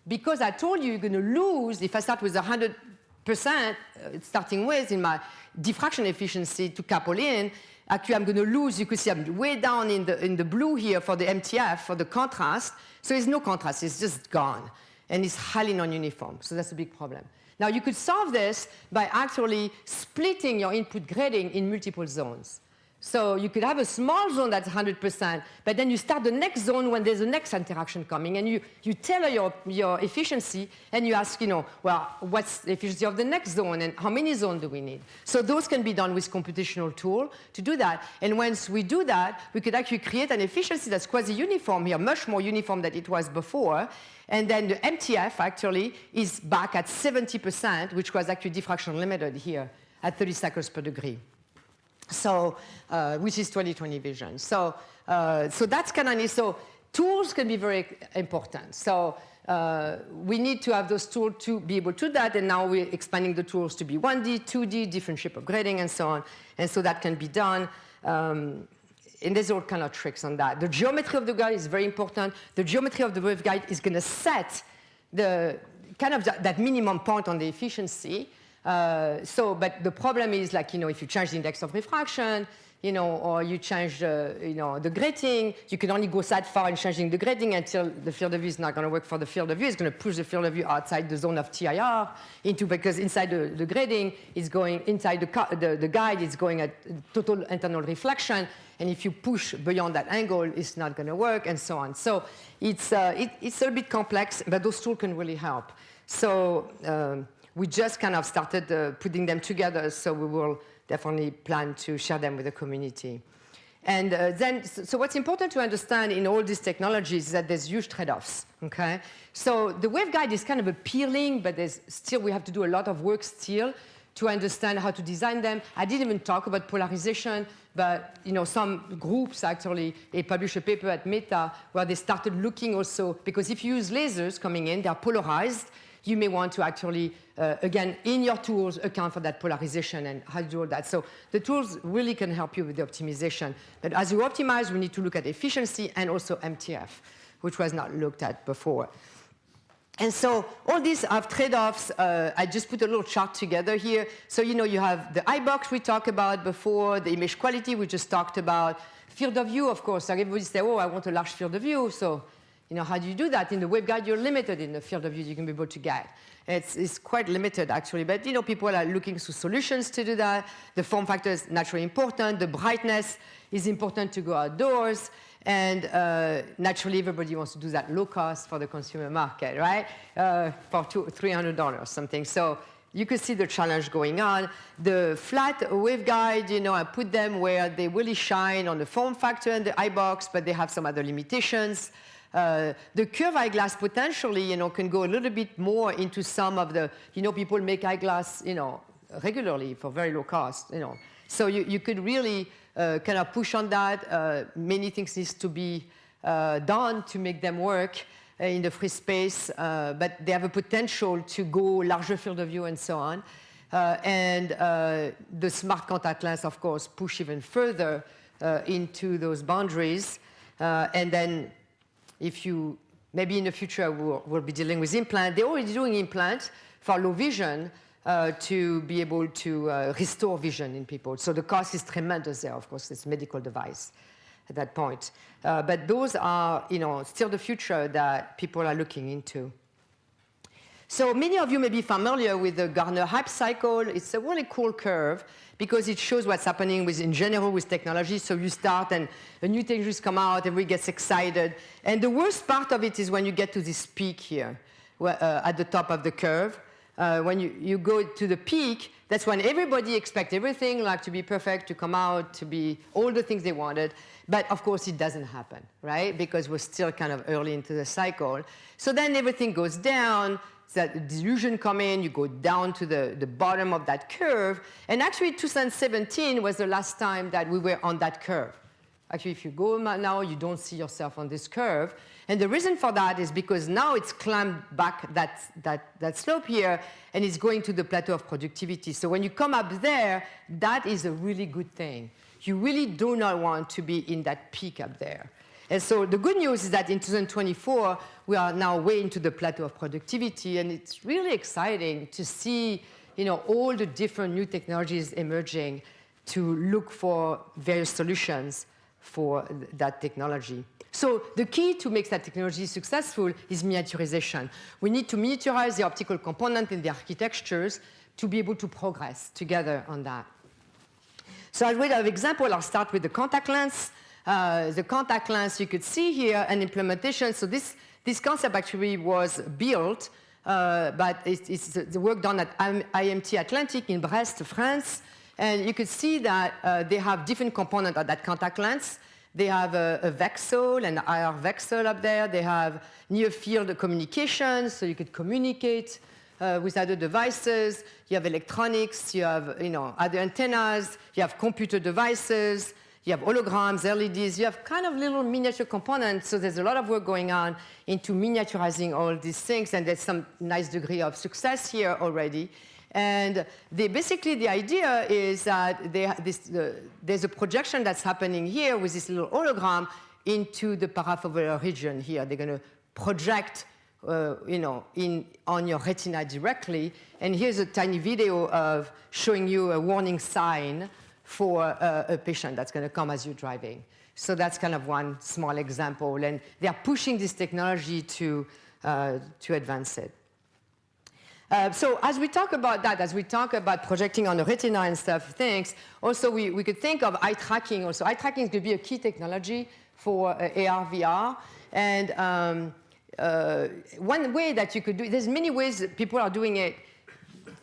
S2: because I told you you're going to lose, if I start with 100% starting with in my diffraction efficiency to couple in, actually I'm going to lose, you could see I'm way down in the blue here for the MTF, for the contrast. So there's no contrast, it's just gone. And it's highly non-uniform, so that's a big problem. Now you could solve this by actually splitting your input grading in multiple zones. So you could have a small zone that's 100%, but then you start the next zone when there's a next interaction coming, and you tailor your efficiency, and you ask, well, what's the efficiency of the next zone, and how many zones do we need? So those can be done with computational tool to do that. And once we do that, we could actually create an efficiency that's quasi-uniform here, much more uniform than it was before. And then the MTF actually is back at 70%, which was actually diffraction limited here at 30 cycles per degree. So, which is 20/20 vision. So that's kind of neat. So tools can be very important. So we need to have those tools to be able to do that. And now we're expanding the tools to be 1D, 2D, different shape of grading, and so on. And so that can be done. And there's all kind of tricks on that. The geometry of the guide is very important. The geometry of the waveguide is going to set the kind of that minimum point on the efficiency. But the problem is, if you change the index of refraction, or you change the grating, you can only go that far in changing the grating until the field of view is not going to work for the field of view. It's going to push the field of view outside the zone of TIR because inside the grating is going, inside the guide is going at total internal reflection. And if you push beyond that angle, it's not going to work, and so on. So it's a little bit complex, but those tools can really help. So we just kind of started putting them together, so we will definitely plan to share them with the community. And so what's important to understand in all these technologies is that there's huge trade-offs, okay? So the waveguide is kind of appealing, but we have to do a lot of work still to understand how to design them. I didn't even talk about polarization, but some groups actually published a paper at Meta where they started looking also, because if you use lasers coming in, they are polarized. You may want to actually, again, in your tools, account for that polarization and how to do all that. So the tools really can help you with the optimization. But as you optimize, we need to look at efficiency and also MTF, which was not looked at before. And so all these have trade-offs. I just put a little chart together here. So, you have the iBox we talked about before, the image quality we just talked about. Field of view, of course. Everybody says, oh, I want a large field of view. So, how do you do that? In the waveguide, you're limited in the field of view you can be able to get. It's quite limited, actually. But, people are looking for solutions to do that. The form factor is naturally important. The brightness is important to go outdoors. And naturally, everybody wants to do that low cost for the consumer market, right? For $300 or something. So you can see the challenge going on. The flat waveguide, I put them where they really shine on the form factor and the iBox, but they have some other limitations. The curved eyeglass potentially, can go a little bit more into some of the, people make eyeglass, regularly for very low cost, So you could really kind of push on that. Many things need to be done to make them work in the free space, but they have a potential to go larger field of view and so on. And the smart contact lens, of course, push even further into those boundaries. And then if you, maybe in the future we'll be dealing with implant. They're already doing implant for low vision to be able to restore vision in people. So the cost is tremendous there, of course, it's a medical device at that point. But those are, still the future that people are looking into. So many of you may be familiar with the Gartner hype cycle. It's a really cool curve because it shows what's happening in general with technology. So you start and a new technologies come out, everybody gets excited. And the worst part of it is when you get to this peak here at the top of the curve. When you go to the peak, that's when everybody expects everything like to be perfect, to come out, to be all the things they wanted. But of course, it doesn't happen, right? Because we're still kind of early into the cycle. So then everything goes down. That delusion come in, you go down to the bottom of that curve. And actually, 2017 was the last time that we were on that curve. Actually, if you go now, you don't see yourself on this curve. And the reason for that is because now it's climbed back that slope here, and it's going to the plateau of productivity. So when you come up there, that is a really good thing. You really do not want to be in that peak up there. And so the good news is that in 2024, we are now way into the plateau of productivity, and it's really exciting to see, all the different new technologies emerging to look for various solutions for that technology. So the key to make that technology successful is miniaturization. We need to miniaturize the optical component in the architectures to be able to progress together on that. So as way of example, I'll start with the contact lens. The contact lens, you could see here an implementation. So this concept actually was built, but it's the work done at IMT Atlantic in Brest, France. And you could see that they have different components of that contact lens. They have a VCSEL, an IR VCSEL up there. They have near-field communication, so you could communicate with other devices. You have electronics. You have other antennas. You have computer devices. You have holograms, LEDs. You have kind of little miniature components. So there's a lot of work going on into miniaturizing all these things, and there's some nice degree of success here already. And basically, the idea is that there's a projection that's happening here with this little hologram into the parafoveal region here. They're going to project, on your retina directly. And here's a tiny video of showing you a warning sign for a patient that's going to come as you're driving. So that's kind of one small example. And they are pushing this technology to advance it. So as we talk about that, as we talk about projecting on the retina and things, also we could think of eye tracking also. Eye tracking is going to be a key technology for AR, VR. And one way that you could do it, there's many ways that people are doing it.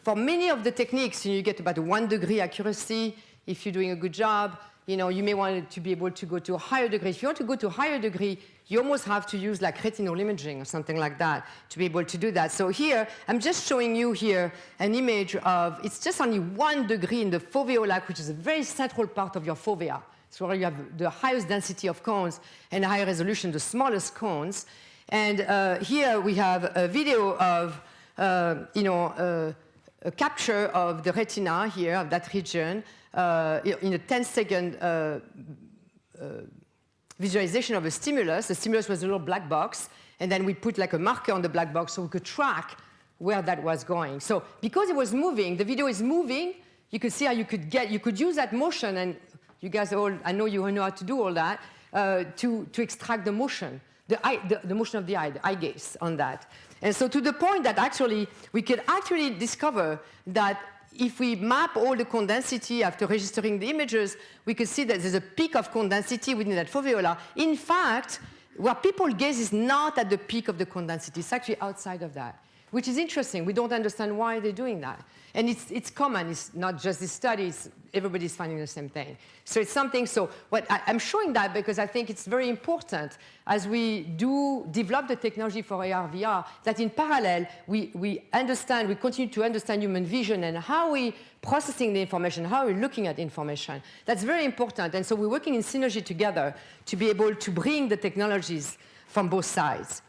S2: For many of the techniques, you get about a 1 degree accuracy if you're doing a good job, you may want to be able to go to a higher degree. If you want to go to a higher degree, you almost have to use like retinal imaging or something like that to be able to do that. So here, I'm just showing you here an image of, it's just only 1 degree in the foveolac, which is a very central part of your fovea. So where you have the highest density of cones and high resolution, the smallest cones. And here we have a video of, a capture of the retina here, of that region, in a 10-second visualization of a stimulus. The stimulus was a little black box, and then we put like a marker on the black box so we could track where that was going. So because it was moving, the video is moving, you could see how you could use that motion, and you guys all, I know you know how to do all that, to extract the motion, the motion of the eye gaze on that. And so to the point that actually, we could actually discover that if we map all the cone density after registering the images, we could see that there's a peak of cone density within that foveola. In fact, where people gaze is not at the peak of the cone density. It's actually outside of that, which is interesting. We don't understand why they're doing that. And it's common. It's not just this study. Everybody's finding the same thing. So it's something. So I'm showing that because I think it's very important as we do develop the technology for AR, VR, that in parallel, we continue to understand human vision and how we processing the information, how we're looking at information. That's very important. And so we're working in synergy together to be able to bring the technologies from both sides.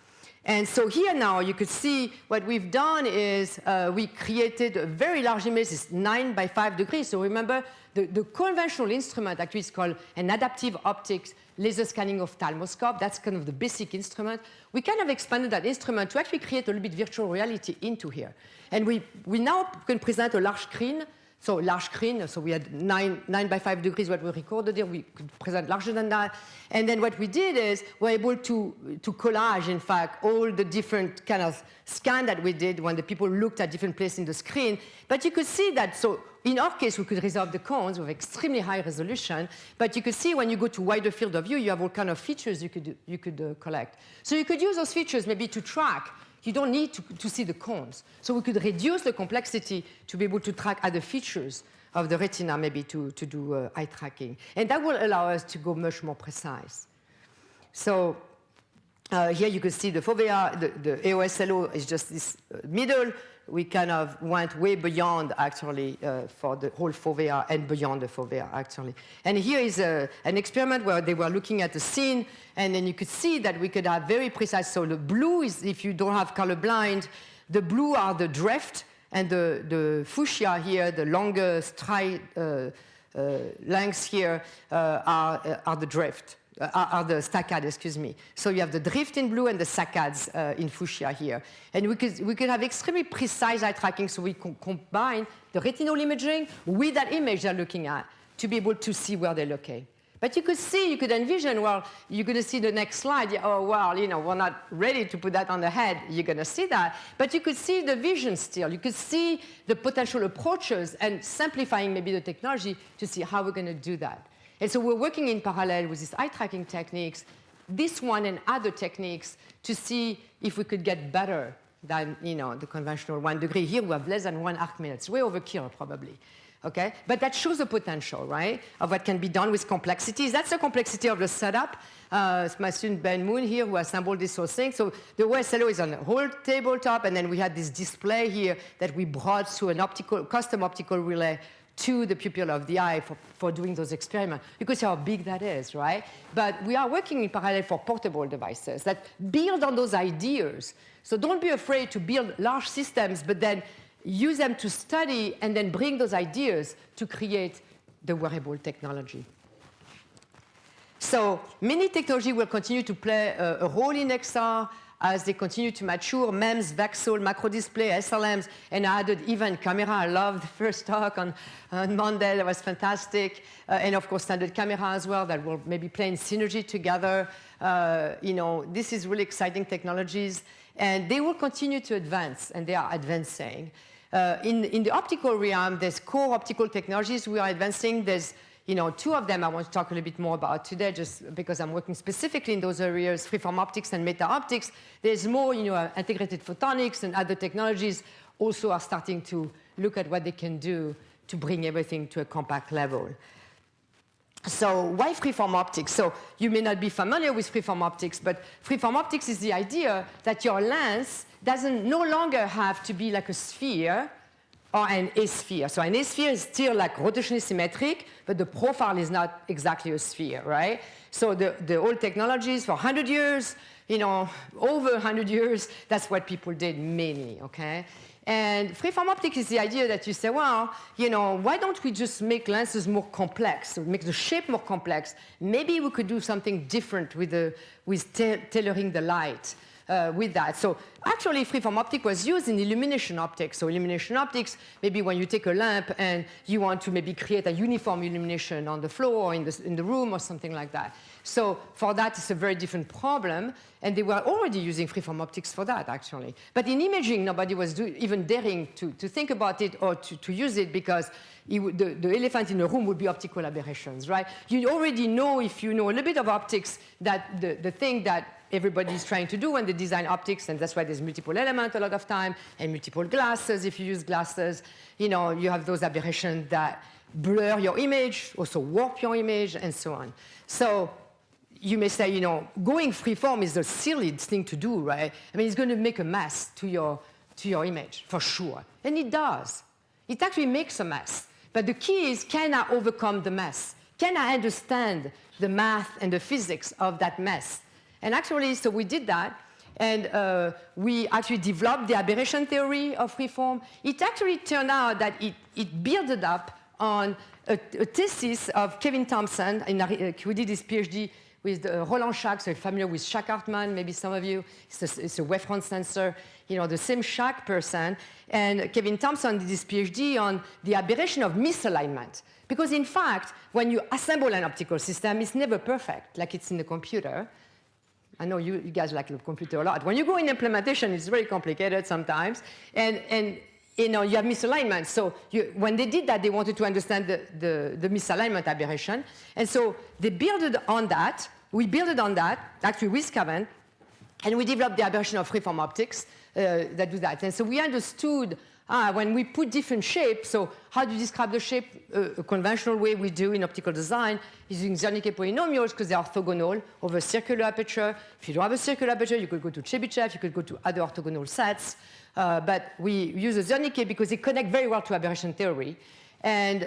S2: And so here now, you could see what we've done is we created a very large image. It's 9 by 5 degrees. So remember, the conventional instrument actually is called an adaptive optics laser scanning ophthalmoscope. That's kind of the basic instrument. We kind of expanded that instrument to actually create a little bit virtual reality into here. And we now can present a large screen. So large screen, so we had 9 by 5 degrees what we recorded here. We could present larger than that. And then what we did is we're able to collage, in fact, all the different kind of scan that we did when the people looked at different places in the screen. But you could see that, so in our case, we could resolve the cones with extremely high resolution. But you could see when you go to wider field of view, you have all kind of features you could collect. So you could use those features maybe to track. You don't need to see the cones. So we could reduce the complexity to be able to track other features of the retina, maybe to do eye tracking. And that will allow us to go much more precise. So here you can see the fovea, the AOSLO is just this middle. We kind of went way beyond, actually, for the whole fovea and beyond the fovea, actually. And here is an experiment where they were looking at the scene, and then you could see that we could have very precise. So the blue is, if you don't have colorblind, the blue are the drift, and the fuchsia here, the longer stride lengths here, are the drift. Are the saccades, excuse me. So you have the drift in blue and the saccades in fuchsia here. And we could have extremely precise eye tracking, so we can combine the retinal imaging with that image they're looking at to be able to see where they're looking. But you could envision, well, you're going to see the next slide. Oh, well, we're not ready to put that on the head. You're going to see that. But you could see the vision still. You could see the potential approaches and simplifying maybe the technology to see how we're going to do that. And so we're working in parallel with these eye tracking techniques, this one and other techniques, to see if we could get better than the conventional 1 degree. Here we have less than 1 arc minute. It's way overkill, probably. Okay? But that shows the potential, right, of what can be done with complexities. That's the complexity of the setup. It's my student Ben Moon here who assembled this whole thing. So the OSLO is on the whole tabletop, and then we had this display here that we brought through an custom optical relay to the pupil of the eye for doing those experiments. You could see how big that is, right? But we are working in parallel for portable devices that build on those ideas. So don't be afraid to build large systems, but then use them to study and then bring those ideas to create the wearable technology. So mini technology will continue to play a role in XR as they continue to mature. MEMS, VXL, macro display, SLMs, and I added event camera. I loved the first talk on Monday. That was fantastic. And of course, standard camera as well that will maybe play in synergy together. This is really exciting technologies. And they will continue to advance, and they are advancing. In the optical realm, there's core optical technologies we are advancing. There's 2 of them I want to talk a little bit more about today, just because I'm working specifically in those areas, freeform optics and meta-optics. There's more, integrated photonics and other technologies also are starting to look at what they can do to bring everything to a compact level. So why freeform optics? So you may not be familiar with freeform optics, but freeform optics is the idea that your lens doesn't no longer have to be like a sphere or an A-sphere. So an A-sphere is still like rotationally symmetric, but the profile is not exactly a sphere, right? So the old technologies for 100 years, over 100 years, that's what people did mainly, okay? And freeform optics is the idea that you say, well, why don't we just make lenses more complex, make the shape more complex? Maybe we could do something different with tailoring the light with that. So actually, freeform optics was used in illumination optics. So illumination optics, maybe when you take a lamp and you want to maybe create a uniform illumination on the floor or in the room or something like that. So for that, it's a very different problem. And they were already using freeform optics for that, actually. But in imaging, nobody was even daring to think about it or to use it because the elephant in the room would be optical aberrations, right? You already know, if you know a little bit of optics, that the thing that everybody is trying to do when they design optics, and that's why there's multiple elements a lot of time, and multiple glasses, if you use glasses, you have those aberrations that blur your image, also warp your image, and so on. So you may say, going freeform is a silly thing to do, right? I mean, it's going to make a mess to your image, for sure. And it does. It actually makes a mess. But the key is, can I overcome the mess? Can I understand the math and the physics of that mess? And actually, so we did that. And we actually developed the aberration theory of freeform. It actually turned out that it built up on a thesis of Kevin Thompson, who did his PhD with Roland Schack, so you're familiar with Schack Hartmann, maybe some of you. It's a wavefront sensor, the same Schack person. And Kevin Thompson did his PhD on the aberration of misalignment. Because in fact, when you assemble an optical system, it's never perfect, like it's in the computer. I know you guys like the computer a lot. When you go in implementation, it's very complicated sometimes. And you have misalignment. So when they did that, they wanted to understand the misalignment aberration. And so they built on that. We built on that, actually with Kevin, and we developed the aberration of freeform optics that do that. And so we understood when we put different shapes, so how do you describe the shape? A conventional way we do in optical design is using Jannick polynomials because they're orthogonal over a circular aperture. If you don't have a circular aperture, you could go to Chebyshev, you could go to other orthogonal sets. But we use a Jannick because they connect very well to aberration theory. And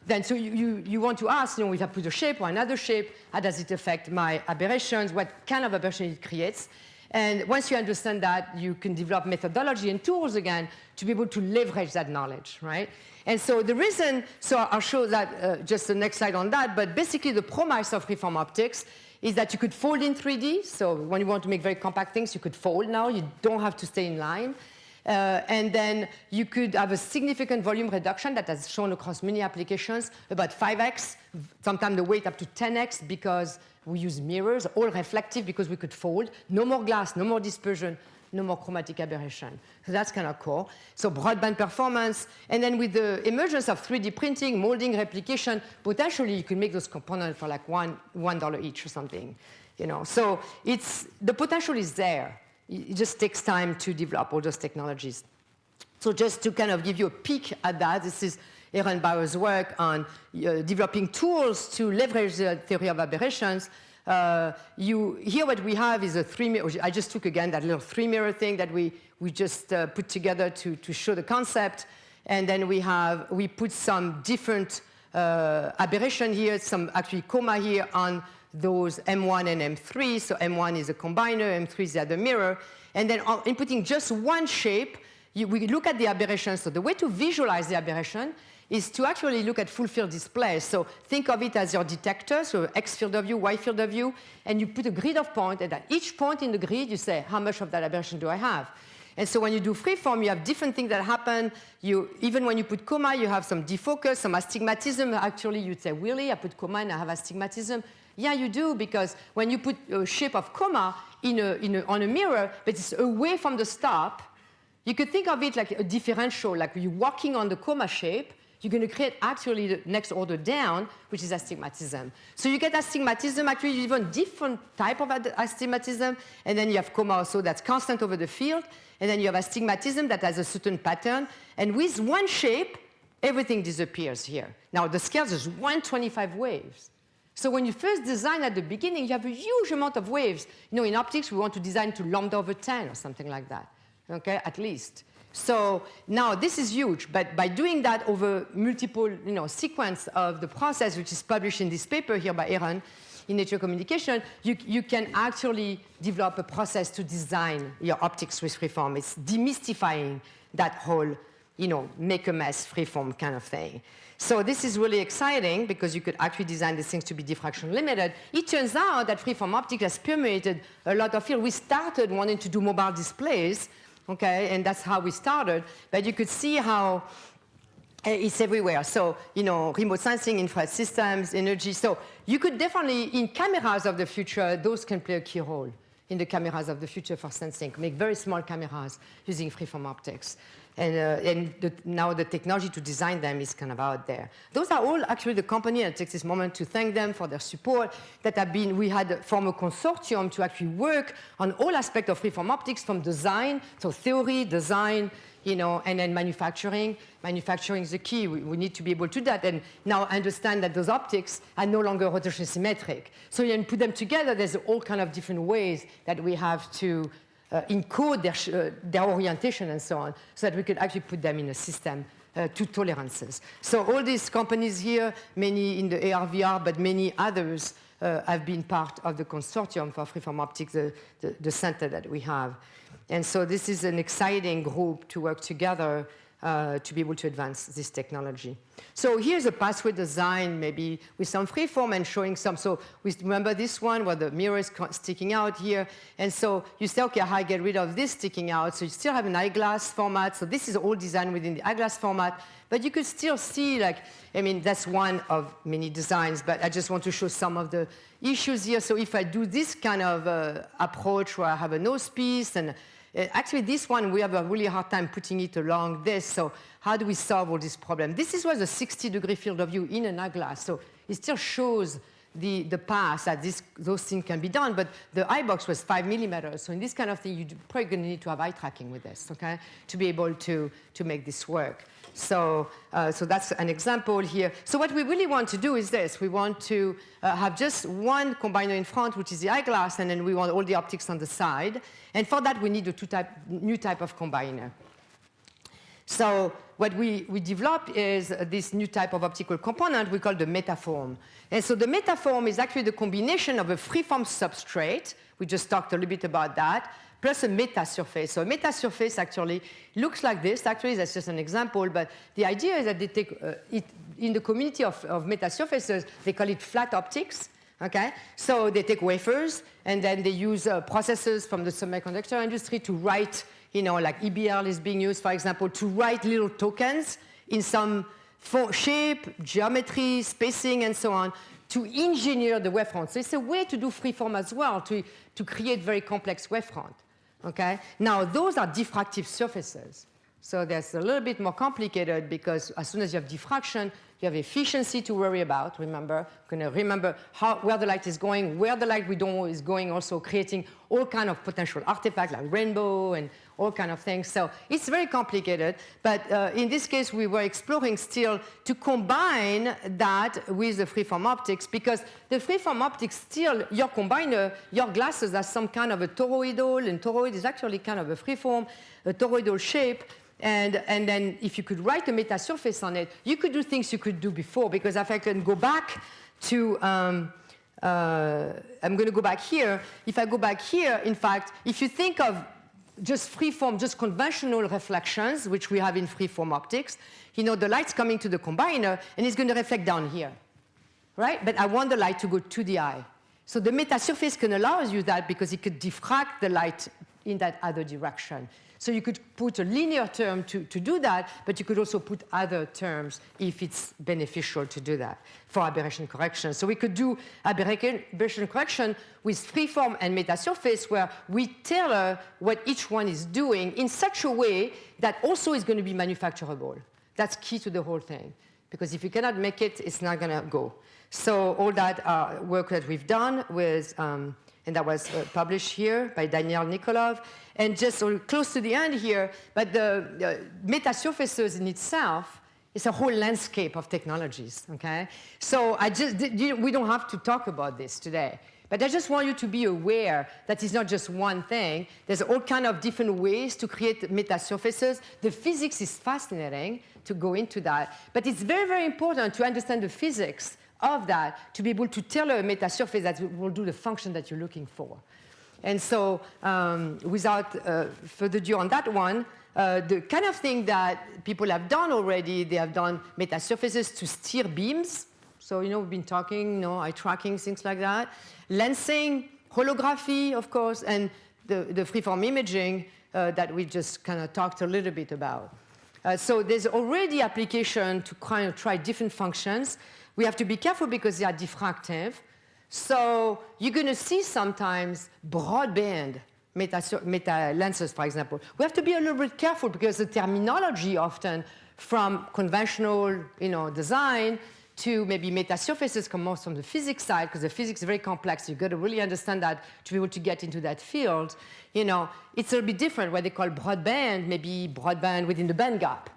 S2: then so you want to ask, if I put a shape or another shape, how does it affect my aberrations? What kind of aberration it creates? And once you understand that, you can develop methodology and tools again to be able to leverage that knowledge, right? And so the reason, so I'll show that just the next slide on that, but basically the promise of freeform optics is that you could fold in 3D. So when you want to make very compact things, you could fold now. You don't have to stay in line. And then you could have a significant volume reduction that has shown across many applications, about 5x, sometimes the weight up to 10x because we use mirrors, all reflective because we could fold. No more glass, no more dispersion, no more chromatic aberration. So that's kind of cool. So broadband performance. And then with the emergence of 3D printing, molding, replication, potentially you could make those components for like $1 each or something. So the potential is there. It just takes time to develop all those technologies. So just to kind of give you a peek at that, this is Aaron Bauer's work on developing tools to leverage the theory of aberrations. Here what we have is a 3-mirror. I just took again that little 3-mirror thing that we just put together to show the concept. And then we put some different aberration here, some actually coma here on those M1 and M3. So M1 is a combiner, M3 is the other mirror. And then inputting just one shape, we look at the aberration. So the way to visualize the aberration is to actually look at full field display. So think of it as your detector, so X field of view, Y field of view, and you put a grid of points, and at each point in the grid, you say, how much of that aberration do I have? And so when you do freeform, you have different things that happen. Even when you put coma, you have some defocus, some astigmatism. Actually, you'd say, really, I put coma and I have astigmatism? Yeah, you do, because when you put a shape of coma on a mirror, but it's away from the stop, you could think of it like a differential, like you're walking on the coma shape, you're going to create actually the next order down, which is astigmatism. So you get astigmatism, actually even different type of astigmatism, and then you have coma also that's constant over the field, and then you have astigmatism that has a certain pattern, and with one shape, everything disappears here. Now, the scale is 125 waves. So when you first design at the beginning, you have a huge amount of waves. In optics, we want to design to lambda over 10 or something like that, okay, at least. So now this is huge, but by doing that over multiple sequence of the process, which is published in this paper here by Aaron in Nature Communication, you can actually develop a process to design your optics with freeform. It's demystifying that whole make a mess freeform kind of thing. So this is really exciting because you could actually design these things to be diffraction limited. It turns out that freeform optics has permeated a lot of field. We started wanting to do mobile displays, okay, and that's how we started. But you could see how it's everywhere. So, remote sensing, infrared systems, energy. So you could definitely, in cameras of the future, those can play a key role in the cameras of the future for sensing, make very small cameras using freeform optics. And now the technology to design them is kind of out there. Those are all actually the company, and I take this moment to thank them for their support, that have been, we had formed a consortium to actually work on all aspects of freeform optics, from design, so theory, design, and then manufacturing. Manufacturing is the key. We need to be able to do that, and now understand that those optics are no longer rotation symmetric. So you can put them together. There's all kind of different ways that we have to encode their orientation and so on, so that we could actually put them in a system to tolerances. So all these companies here, many in the AR, VR, but many others have been part of the consortium for freeform optics, the center that we have. And so this is an exciting group to work together to be able to advance this technology. So here's a pathway design, maybe with some freeform and showing some. So we remember this one where the mirror is sticking out here. And so you say, okay, how I get rid of this sticking out? So you still have an eyeglass format. So this is all designed within the eyeglass format. But you could still see, that's one of many designs. But I just want to show some of the issues here. So if I do this kind of approach where I have a nose piece, and actually this one, we have a really hard time putting it along this. So how do we solve all this problem? This was a 60-degree field of view in an eyeglass. So it still shows the path that those things can be done. But the eye box was 5 millimeters. So in this kind of thing, you're probably going to need to have eye tracking with this, okay, to be able to make this work. So that's an example here. So what we really want to do is this. We want to have just one combiner in front, which is the eyeglass, and then we want all the optics on the side. And for that, we need a new type of combiner. So what we developed is this new type of optical component we call the metaform. And so the metaform is actually the combination of a freeform substrate, we just talked a little bit about that, plus a metasurface. So a metasurface actually looks like this. Actually, that's just an example, but the idea is that they take it in the community of metasurfaces, they call it flat optics. Okay, so they take wafers and then they use processes from the semiconductor industry to write, like EBL is being used, for example, to write little tokens in some shape, geometry, spacing, and so on, to engineer the wavefront. So it's a way to do freeform as well, to create very complex wavefront. Okay, now those are diffractive surfaces. So that's a little bit more complicated because as soon as you have diffraction, you have efficiency to worry about. Remember, you're going to remember where the light is going, where the light we don't know is going, also creating all kind of potential artifacts like rainbow and all kind of things. So it's very complicated. But in this case, we were exploring still to combine that with the freeform optics, because the freeform optics still, your combiner, your glasses has some kind of a toroidal, and toroid is actually kind of a freeform, a toroidal shape. And then if you could write a metasurface on it, you could do things you could do before, because if I can go back to, I'm going to go back here. If I go back here, in fact, if you think of just freeform, just conventional reflections, which we have in freeform optics, the light's coming to the combiner, and it's going to reflect down here, right? But I want the light to go to the eye. So the metasurface can allow you that because it could diffract the light in that other direction. So you could put a linear term to do that, but you could also put other terms if it's beneficial to do that for aberration correction. So we could do aberration correction with freeform and metasurface, where we tailor what each one is doing in such a way that also is going to be manufacturable. That's key to the whole thing, because if you cannot make it, it's not going to go. So all that work that we've done with and that was published here by Daniel Nikolov. And just close to the end here, but the metasurfaces in itself It's a whole landscape of technologies, okay? So we don't have to talk about this today. But I just want you to be aware that it's not just one thing. There's all kinds of different ways to create metasurfaces. The physics is fascinating to go into that. But it's very, very important to understand the physics of that to be able to tailor a metasurface that will do the function that you're looking for. And so without further ado on that one, the kind of thing that people have done already, they have done metasurfaces to steer beams. So, we've been talking, eye tracking, things like that. Lensing, holography, of course, and the freeform imaging that we just kind of talked a little bit about. So there's already application to kind of try different functions. We have to be careful because they are diffractive. So you're going to see sometimes broadband meta lenses, for example. We have to be a little bit careful because the terminology often from conventional design to maybe metasurfaces come more from the physics side, because the physics is very complex. You've got to really understand that to be able to get into that field. It's a little bit different. What they call broadband, maybe broadband within the band gap.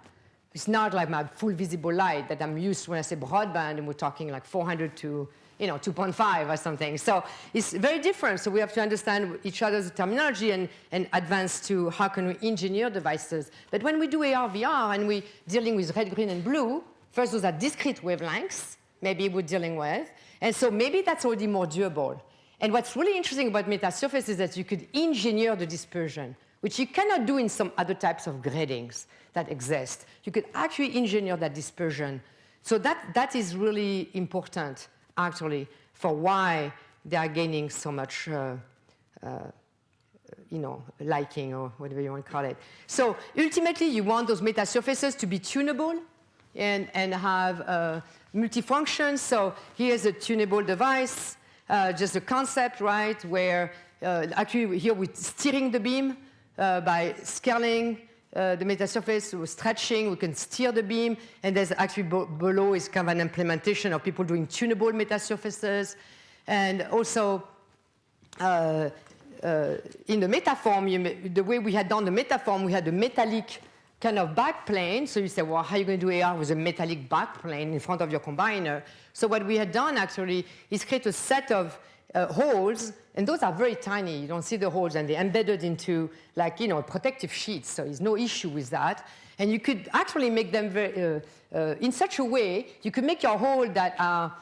S2: It's not like my full visible light that I'm used to when I say broadband, and we're talking like 400 to 2.5 or something. So it's very different. So we have to understand each other's terminology and advance to how can we engineer devices. But when we do AR, VR, and we're dealing with red, green, and blue, first, those are discrete wavelengths, maybe we're dealing with. And so maybe that's already more doable. And what's really interesting about metasurface is that you could engineer the dispersion, which you cannot do in some other types of gradings that exist. You could actually engineer that dispersion. So that is really important, actually, for why they are gaining so much liking, or whatever you want to call it. So ultimately, you want those metasurfaces to be tunable and have multifunction. So here's a tunable device, just a concept, right, where actually here we're steering the beam by scaling the metasurface, we're stretching, we can steer the beam, and there's actually below is kind of an implementation of people doing tunable metasurfaces. And also in the metaform, the way we had done the metaform, we had a metallic kind of backplane. So you say, well, how are you going to do AR with a metallic backplane in front of your combiner? So what we had done actually is create a set of holes, and those are very tiny. You don't see the holes, and they're embedded into protective sheets. So there's no issue with that. And you could actually make them very, in such a way, you could make your holes that are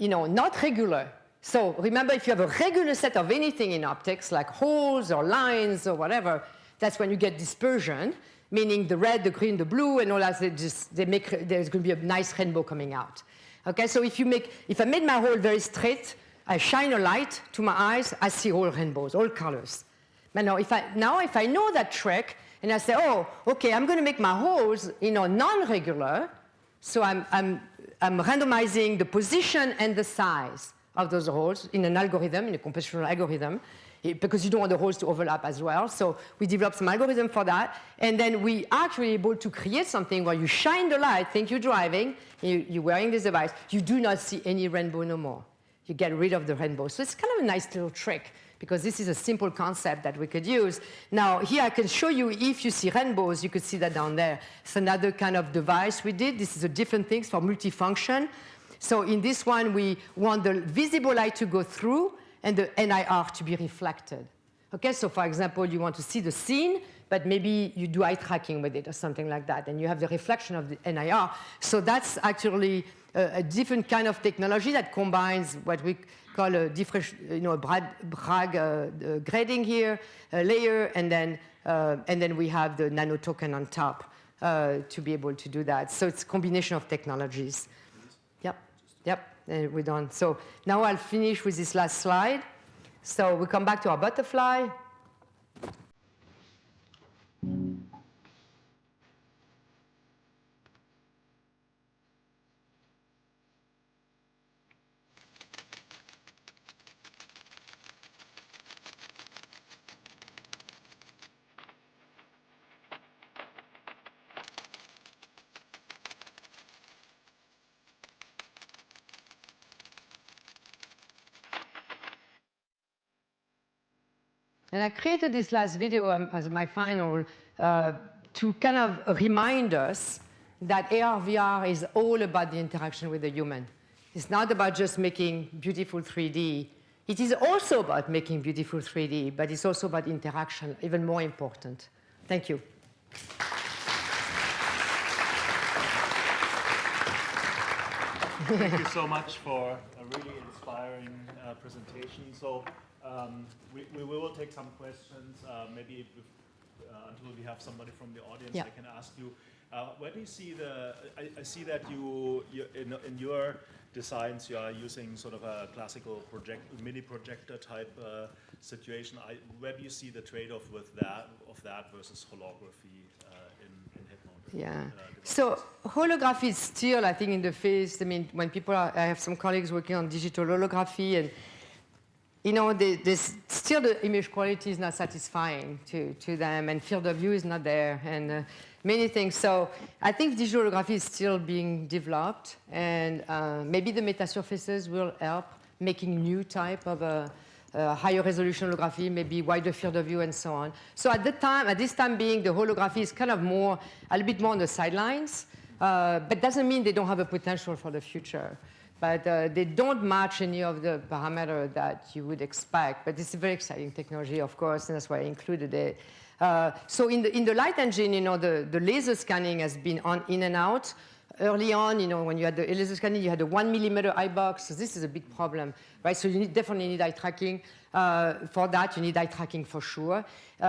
S2: not regular. So remember, if you have a regular set of anything in optics, like holes or lines or whatever, that's when you get dispersion, meaning the red, the green, the blue, and all that. There's going to be a nice rainbow coming out. Okay, so if I made my hole very straight, I shine a light to my eyes, I see all rainbows, all colors. But now, if I know that trick, and I say, oh, okay, I'm going to make my holes, non-regular, so I'm randomizing the position and the size of those holes in an algorithm, in a computational algorithm, because you don't want the holes to overlap as well. So we developed some algorithm for that. And then we actually able to create something where you shine the light, think you're driving, you're wearing this device, you do not see any rainbow no more. You get rid of the rainbow. So it's kind of a nice little trick, because this is a simple concept that we could use. Now, here I can show you if you see rainbows, you could see that down there. It's another kind of device we did. This is a different thing for multifunction. So in this one, we want the visible light to go through and the NIR to be reflected. Okay, so for example, you want to see the scene, but maybe you do eye tracking with it or something like that, and you have the reflection of the NIR. So that's actually a different kind of technology that combines what we call a different, Bragg grading here, layer, and then we have the nano token on top to be able to do that. So it's a combination of technologies. Yep, and we're done. So now I'll finish with this last slide. So we come back to our butterfly. And I created this last video as my final to to kind of remind us that AR, VR is all about the interaction with the human. It's not about just making beautiful 3D. It is also about making beautiful 3D, but it's also about interaction, even more important. Thank you.
S1: Thank you so much for a really inspiring presentation. So we will take some questions, maybe until we have somebody from the audience I can ask you. Where do you see I see that you in your designs you are using sort of a classical mini projector type situation. Where do you see the trade-off with that versus holography in head-mounted?
S2: Yeah. So holography is still, I think, in the phase. I mean, when people I have some colleagues working on digital holography, and you know, still the image quality is not satisfying to them, and field of view is not there, and many things. So I think digital holography is still being developed, and maybe the metasurfaces will help making new type of higher resolution holography, maybe wider field of view, and so on. So at this time being, the holography is kind of more, a little bit more on the sidelines, but doesn't mean they don't have a potential for the future. But they don't match any of the parameters that you would expect. But it's a very exciting technology, of course, and that's why I included it. So in the light engine, you know, the laser scanning has been on in and out. Early on, you know, when you had the laser scanning, you had a 1 millimeter eye box. So this is a big problem, right? So you definitely need eye tracking. For that, you need eye tracking for sure.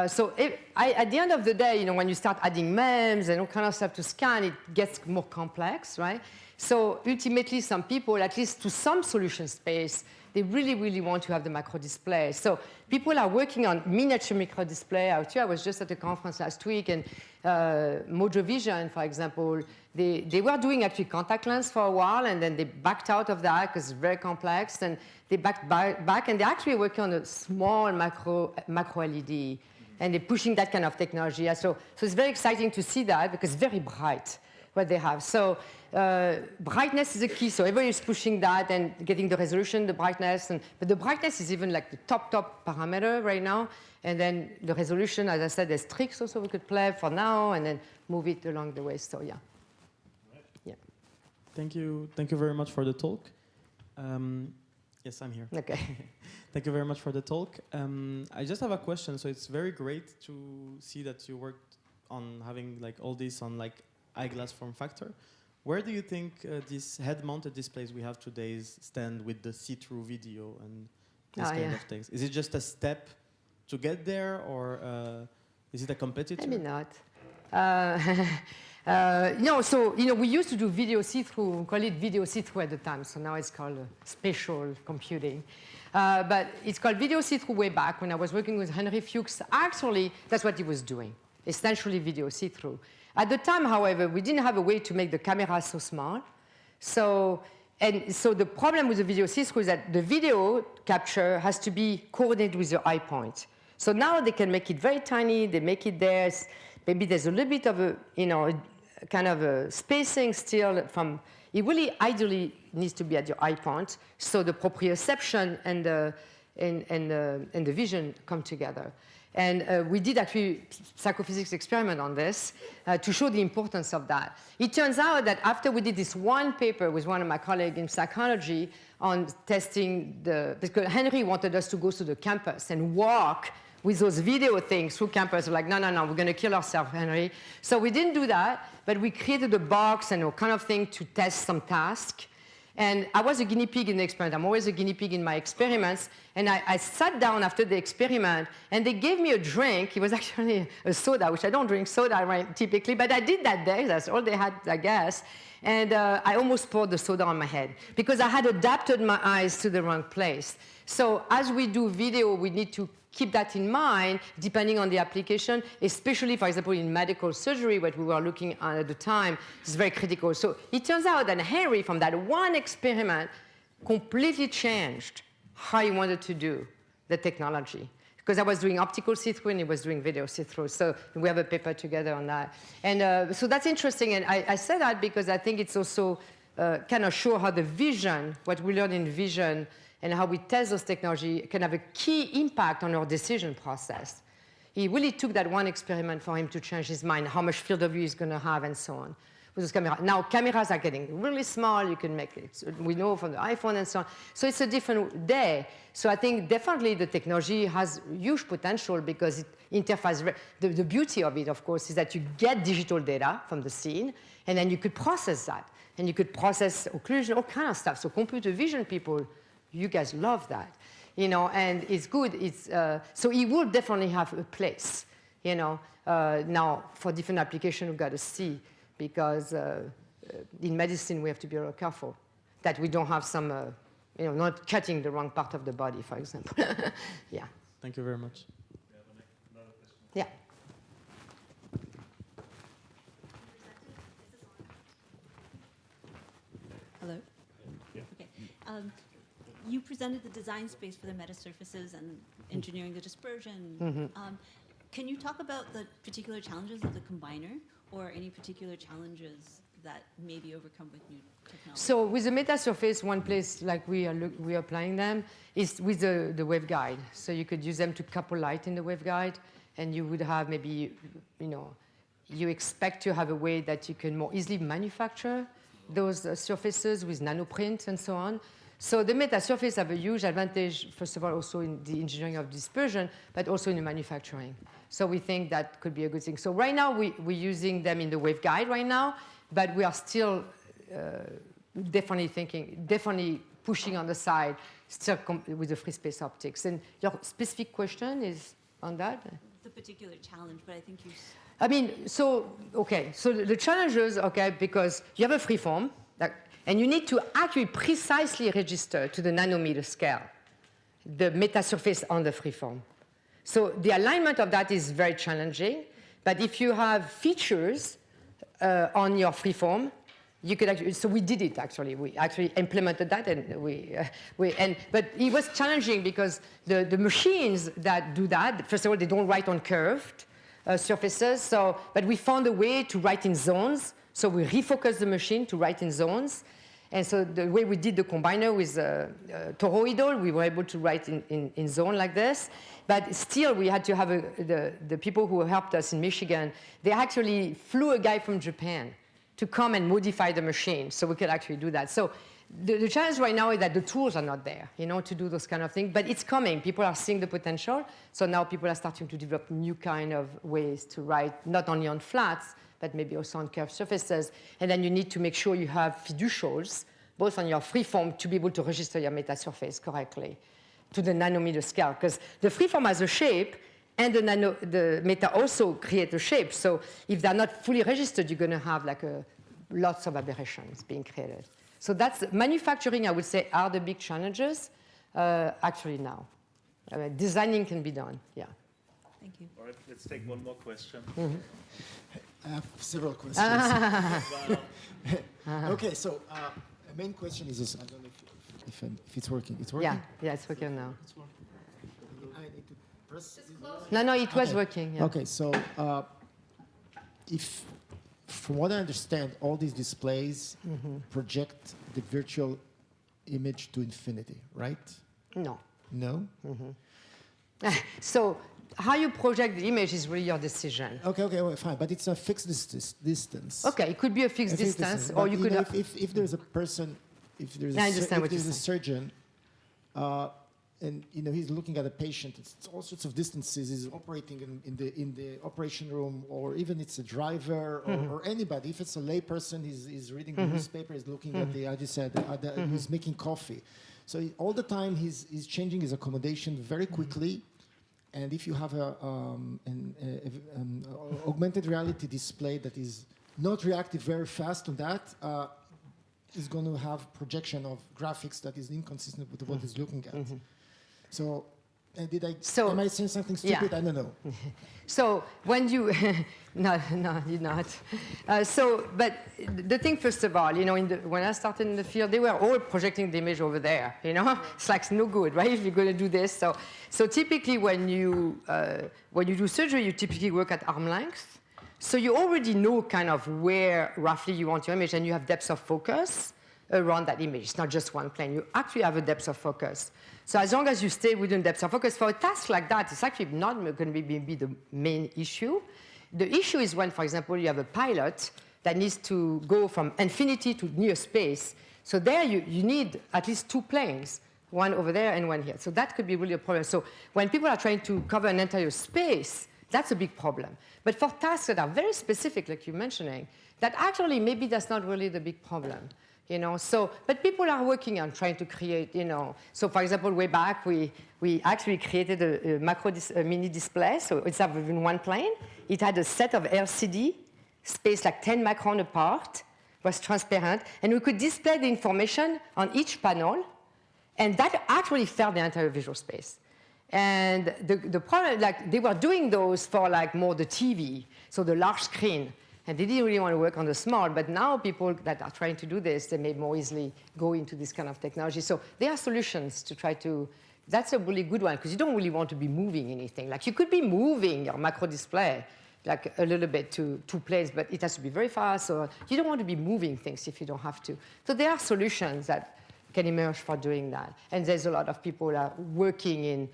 S2: So at the end of the day, you know, when you start adding MEMS and all kind of stuff to scan, it gets more complex, right? So ultimately, some people, at least to some solution space, they really, really want to have the macro display. So people are working on miniature micro display out here. I was just at a conference last week, and Mojo Vision, for example, they were doing actually contact lens for a while, and then they backed out of that because it's very complex, and they backed back, and they're actually working on a small macro LED, and they're pushing that kind of technology. So it's very exciting to see that because it's very bright what they have. So brightness is a key. So everybody is pushing that and getting the resolution, the brightness. But the brightness is even like the top parameter right now. And then the resolution, as I said, there's tricks also we could play for now and then move it along the way. So yeah.
S1: Right.
S2: Yeah.
S5: Thank you very much for the talk. Yes, I'm here.
S2: Okay.
S5: Thank you very much for the talk. I just have a question. So it's very great to see that you worked on having like all this on like eyeglass form factor. Where do you think these head-mounted displays we have today stand with the see-through video and these kind of things? Is it just a step to get there, or is it a competitor?
S2: Maybe not. No, so you know, we used to do video see-through. We call it video see-through at the time. So now it's called spatial computing. But it's called video see-through way back when I was working with Henry Fuchs. Actually, that's what he was doing, essentially video see-through. At the time, however, we didn't have a way to make the camera so small. So the problem with the video see-through is that the video capture has to be coordinated with your eye point. So now they can make it very tiny. They make it there. Maybe there's a little bit of a, you know, kind of a spacing still from. It really ideally needs to be at your eye point, so the proprioception and the vision come together. And we did actually psychophysics experiment on this to show the importance of that. It turns out that after we did this one paper with one of my colleagues in psychology on testing because Henry wanted us to go to the campus and walk with those video things through campus. We're like, no, we're going to kill ourselves, Henry. So we didn't do that, but we created a box and a kind of thing to test some task. And I was a guinea pig in the experiment. I'm always a guinea pig in my experiments. And I sat down after the experiment, and they gave me a drink. It was actually a soda, which I don't drink soda typically, but I did that day. That's all they had, I guess. And I almost poured the soda on my head because I had adapted my eyes to the wrong place. So as we do video, we need to keep that in mind, depending on the application, especially, for example, in medical surgery, what we were looking at the time, is very critical. So it turns out that Henry, from that one experiment, completely changed how he wanted to do the technology. Because I was doing optical see-through and he was doing video see-through. So we have a paper together on that. And so that's interesting. And I say that because I think it's also kind of show how the vision, what we learn in vision, and how we test those technology can have a key impact on our decision process. He really took that one experiment for him to change his mind, how much field of view he's going to have and so on with this camera. Now, cameras are getting really small. You can make it. We know from the iPhone and so on. So it's a different day. So I think definitely the technology has huge potential because it interfaces. The beauty of it, of course, is that you get digital data from the scene, and then you could process that. And you could process occlusion, all kind of stuff. So computer vision people, you guys love that. And it's good. So it will definitely have a place, Now, for different applications, we've got to see, because in medicine, we have to be real careful that we don't have some, not cutting the wrong part of the body, for example. Yeah.
S5: Thank you very much.
S2: Yeah.
S6: Hello? Okay. You presented the design space for the meta surfaces and engineering the dispersion. Can you talk about the particular challenges of the combiner, or any particular challenges that may be overcome with new technology?
S2: So with the meta surface, one place like we are applying them is with the waveguide. So you could use them to couple light in the waveguide, and you would have maybe, you expect to have a way that you can more easily manufacture those surfaces with nanoprint and so on. So the meta surface have a huge advantage, first of all, also in the engineering of dispersion, but also in the manufacturing. So we think that could be a good thing. So right now, we're using them in the waveguide right now, but we are still definitely pushing on the side, still with the free space optics. And your specific question is on that?
S6: The particular challenge, but I think you...
S2: So the challenges, because you have a freeform, and you need to actually precisely register to the nanometer scale the meta surface on the freeform. So the alignment of that is very challenging, but if you have features on your freeform, you could actually, so we did it actually. We actually implemented that, and but it was challenging because the machines that do that, first of all, they don't write on curved surfaces, but we found a way to write in zones. So we refocused the machine to write in zones. And so the way we did the combiner with toroidal, we were able to write in zone like this. But still, we had to have the people who helped us in Michigan, they actually flew a guy from Japan to come and modify the machine so we could actually do that. So the challenge right now is that the tools are not there, to do those kind of things. But it's coming. People are seeing the potential. So now people are starting to develop new kind of ways to write, not only on flats, but maybe also on curved surfaces. And then you need to make sure you have fiducials, both on your freeform, to be able to register your meta surface correctly to the nanometer scale. Because the freeform has a shape, and the meta also create a shape. So if they're not fully registered, you're going to have lots of aberrations being created. So that's manufacturing, I would say, are the big challenges actually now. Designing can be done, yeah.
S6: Thank you.
S1: All right, let's take one more question.
S7: I have several questions. Okay, so the main question is this. I don't know if it's working. It's working?
S2: Yeah, it's working now.
S7: It's working. I need to press.
S2: No, it was working. Yeah.
S7: Okay, so if, from what I understand, all these displays project the virtual image to infinity, right?
S2: No.
S7: No?
S2: So how you project the image is really your decision.
S7: Okay, well, fine, but it's a fixed distance.
S2: Okay, it could be a fixed distance, or you could.
S7: If there's a person, if there's a surgeon, and he's looking at a patient, it's all sorts of distances. He's operating in the operation room, or even it's a driver or anybody. If it's a lay person, he's reading the newspaper, he's looking at the, as you said, he's making coffee. So all the time he's changing his accommodation very quickly. And if you have an augmented reality display that is not reactive very fast on that, is going to have projection of graphics that is inconsistent with what he's looking at. So, am I saying something stupid? Yeah. I don't know.
S2: So when you, no, you're not. But the thing, first of all, when I started in the field, they were all projecting the image over there. It's like no good, right? If you're going to do this, so typically when you do surgery, you typically work at arm length. So you already know kind of where roughly you want your image, and you have depth of focus. around that image. It's not just one plane. You actually have a depth of focus. So as long as you stay within depth of focus, for a task like that, it's actually not going to be the main issue. The issue is when, for example, you have a pilot that needs to go from infinity to near space. So there you need at least 2 planes, one over there and one here. So that could be really a problem. So when people are trying to cover an entire space, that's a big problem. But for tasks that are very specific, like you're mentioning, that actually maybe that's not really the big problem. So, but people are working on trying to create, So, for example, way back, we actually created a mini display. So it's within one plane. It had a set of LCD, spaced like 10 microns apart, was transparent, and we could display the information on each panel, and that actually filled the entire visual space. And the problem, like, they were doing those for like more the TV, so the large screen. And they didn't really want to work on the small, but now people that are trying to do this, they may more easily go into this kind of technology. So there are solutions to try to, that's a really good one, because you don't really want to be moving anything. Like you could be moving your macro display, like a little bit to 2 planes, but it has to be very fast, or you don't want to be moving things if you don't have to. So there are solutions that can emerge for doing that. And there's a lot of people that are working in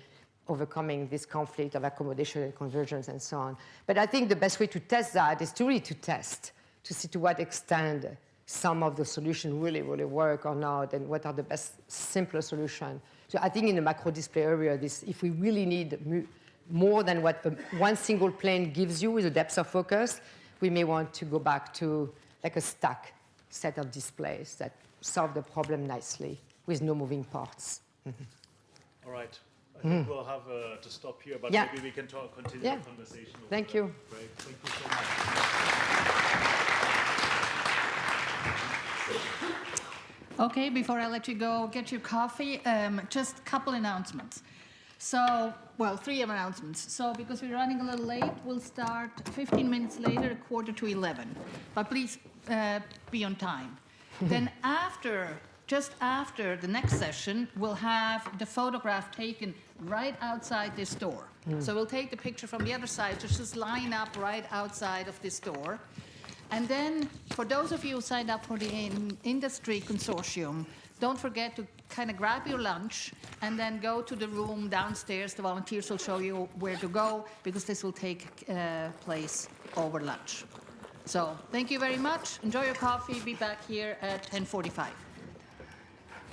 S2: overcoming this conflict of accommodation and convergence and so on. But I think the best way to test that is to really test, to see to what extent some of the solutions really work or not, and what are the best, simpler solutions. So I think in the macro display area, if we really need more than what one single plane gives you with a depth of focus, we may want to go back to like a stack set of displays that solve the problem nicely with no moving parts.
S1: All right. I think we'll have to stop here, but maybe we can continue the conversation.
S2: Thank you.
S1: Great. Thank you so much.
S8: Okay, before I let you go get your coffee, just a couple announcements. So, well, 3 announcements. So, because we're running a little late, we'll start 15 minutes later, 11:15. But please be on time. Then just after the next session, we'll have the photograph taken right outside this door. So we'll take the picture from the other side, just line up right outside of this door. And then, for those of you who signed up for the industry consortium, don't forget to kind of grab your lunch and then go to the room downstairs. The volunteers will show you where to go, because this will take place over lunch. So thank you very much. Enjoy your coffee. Be back here at 10:45.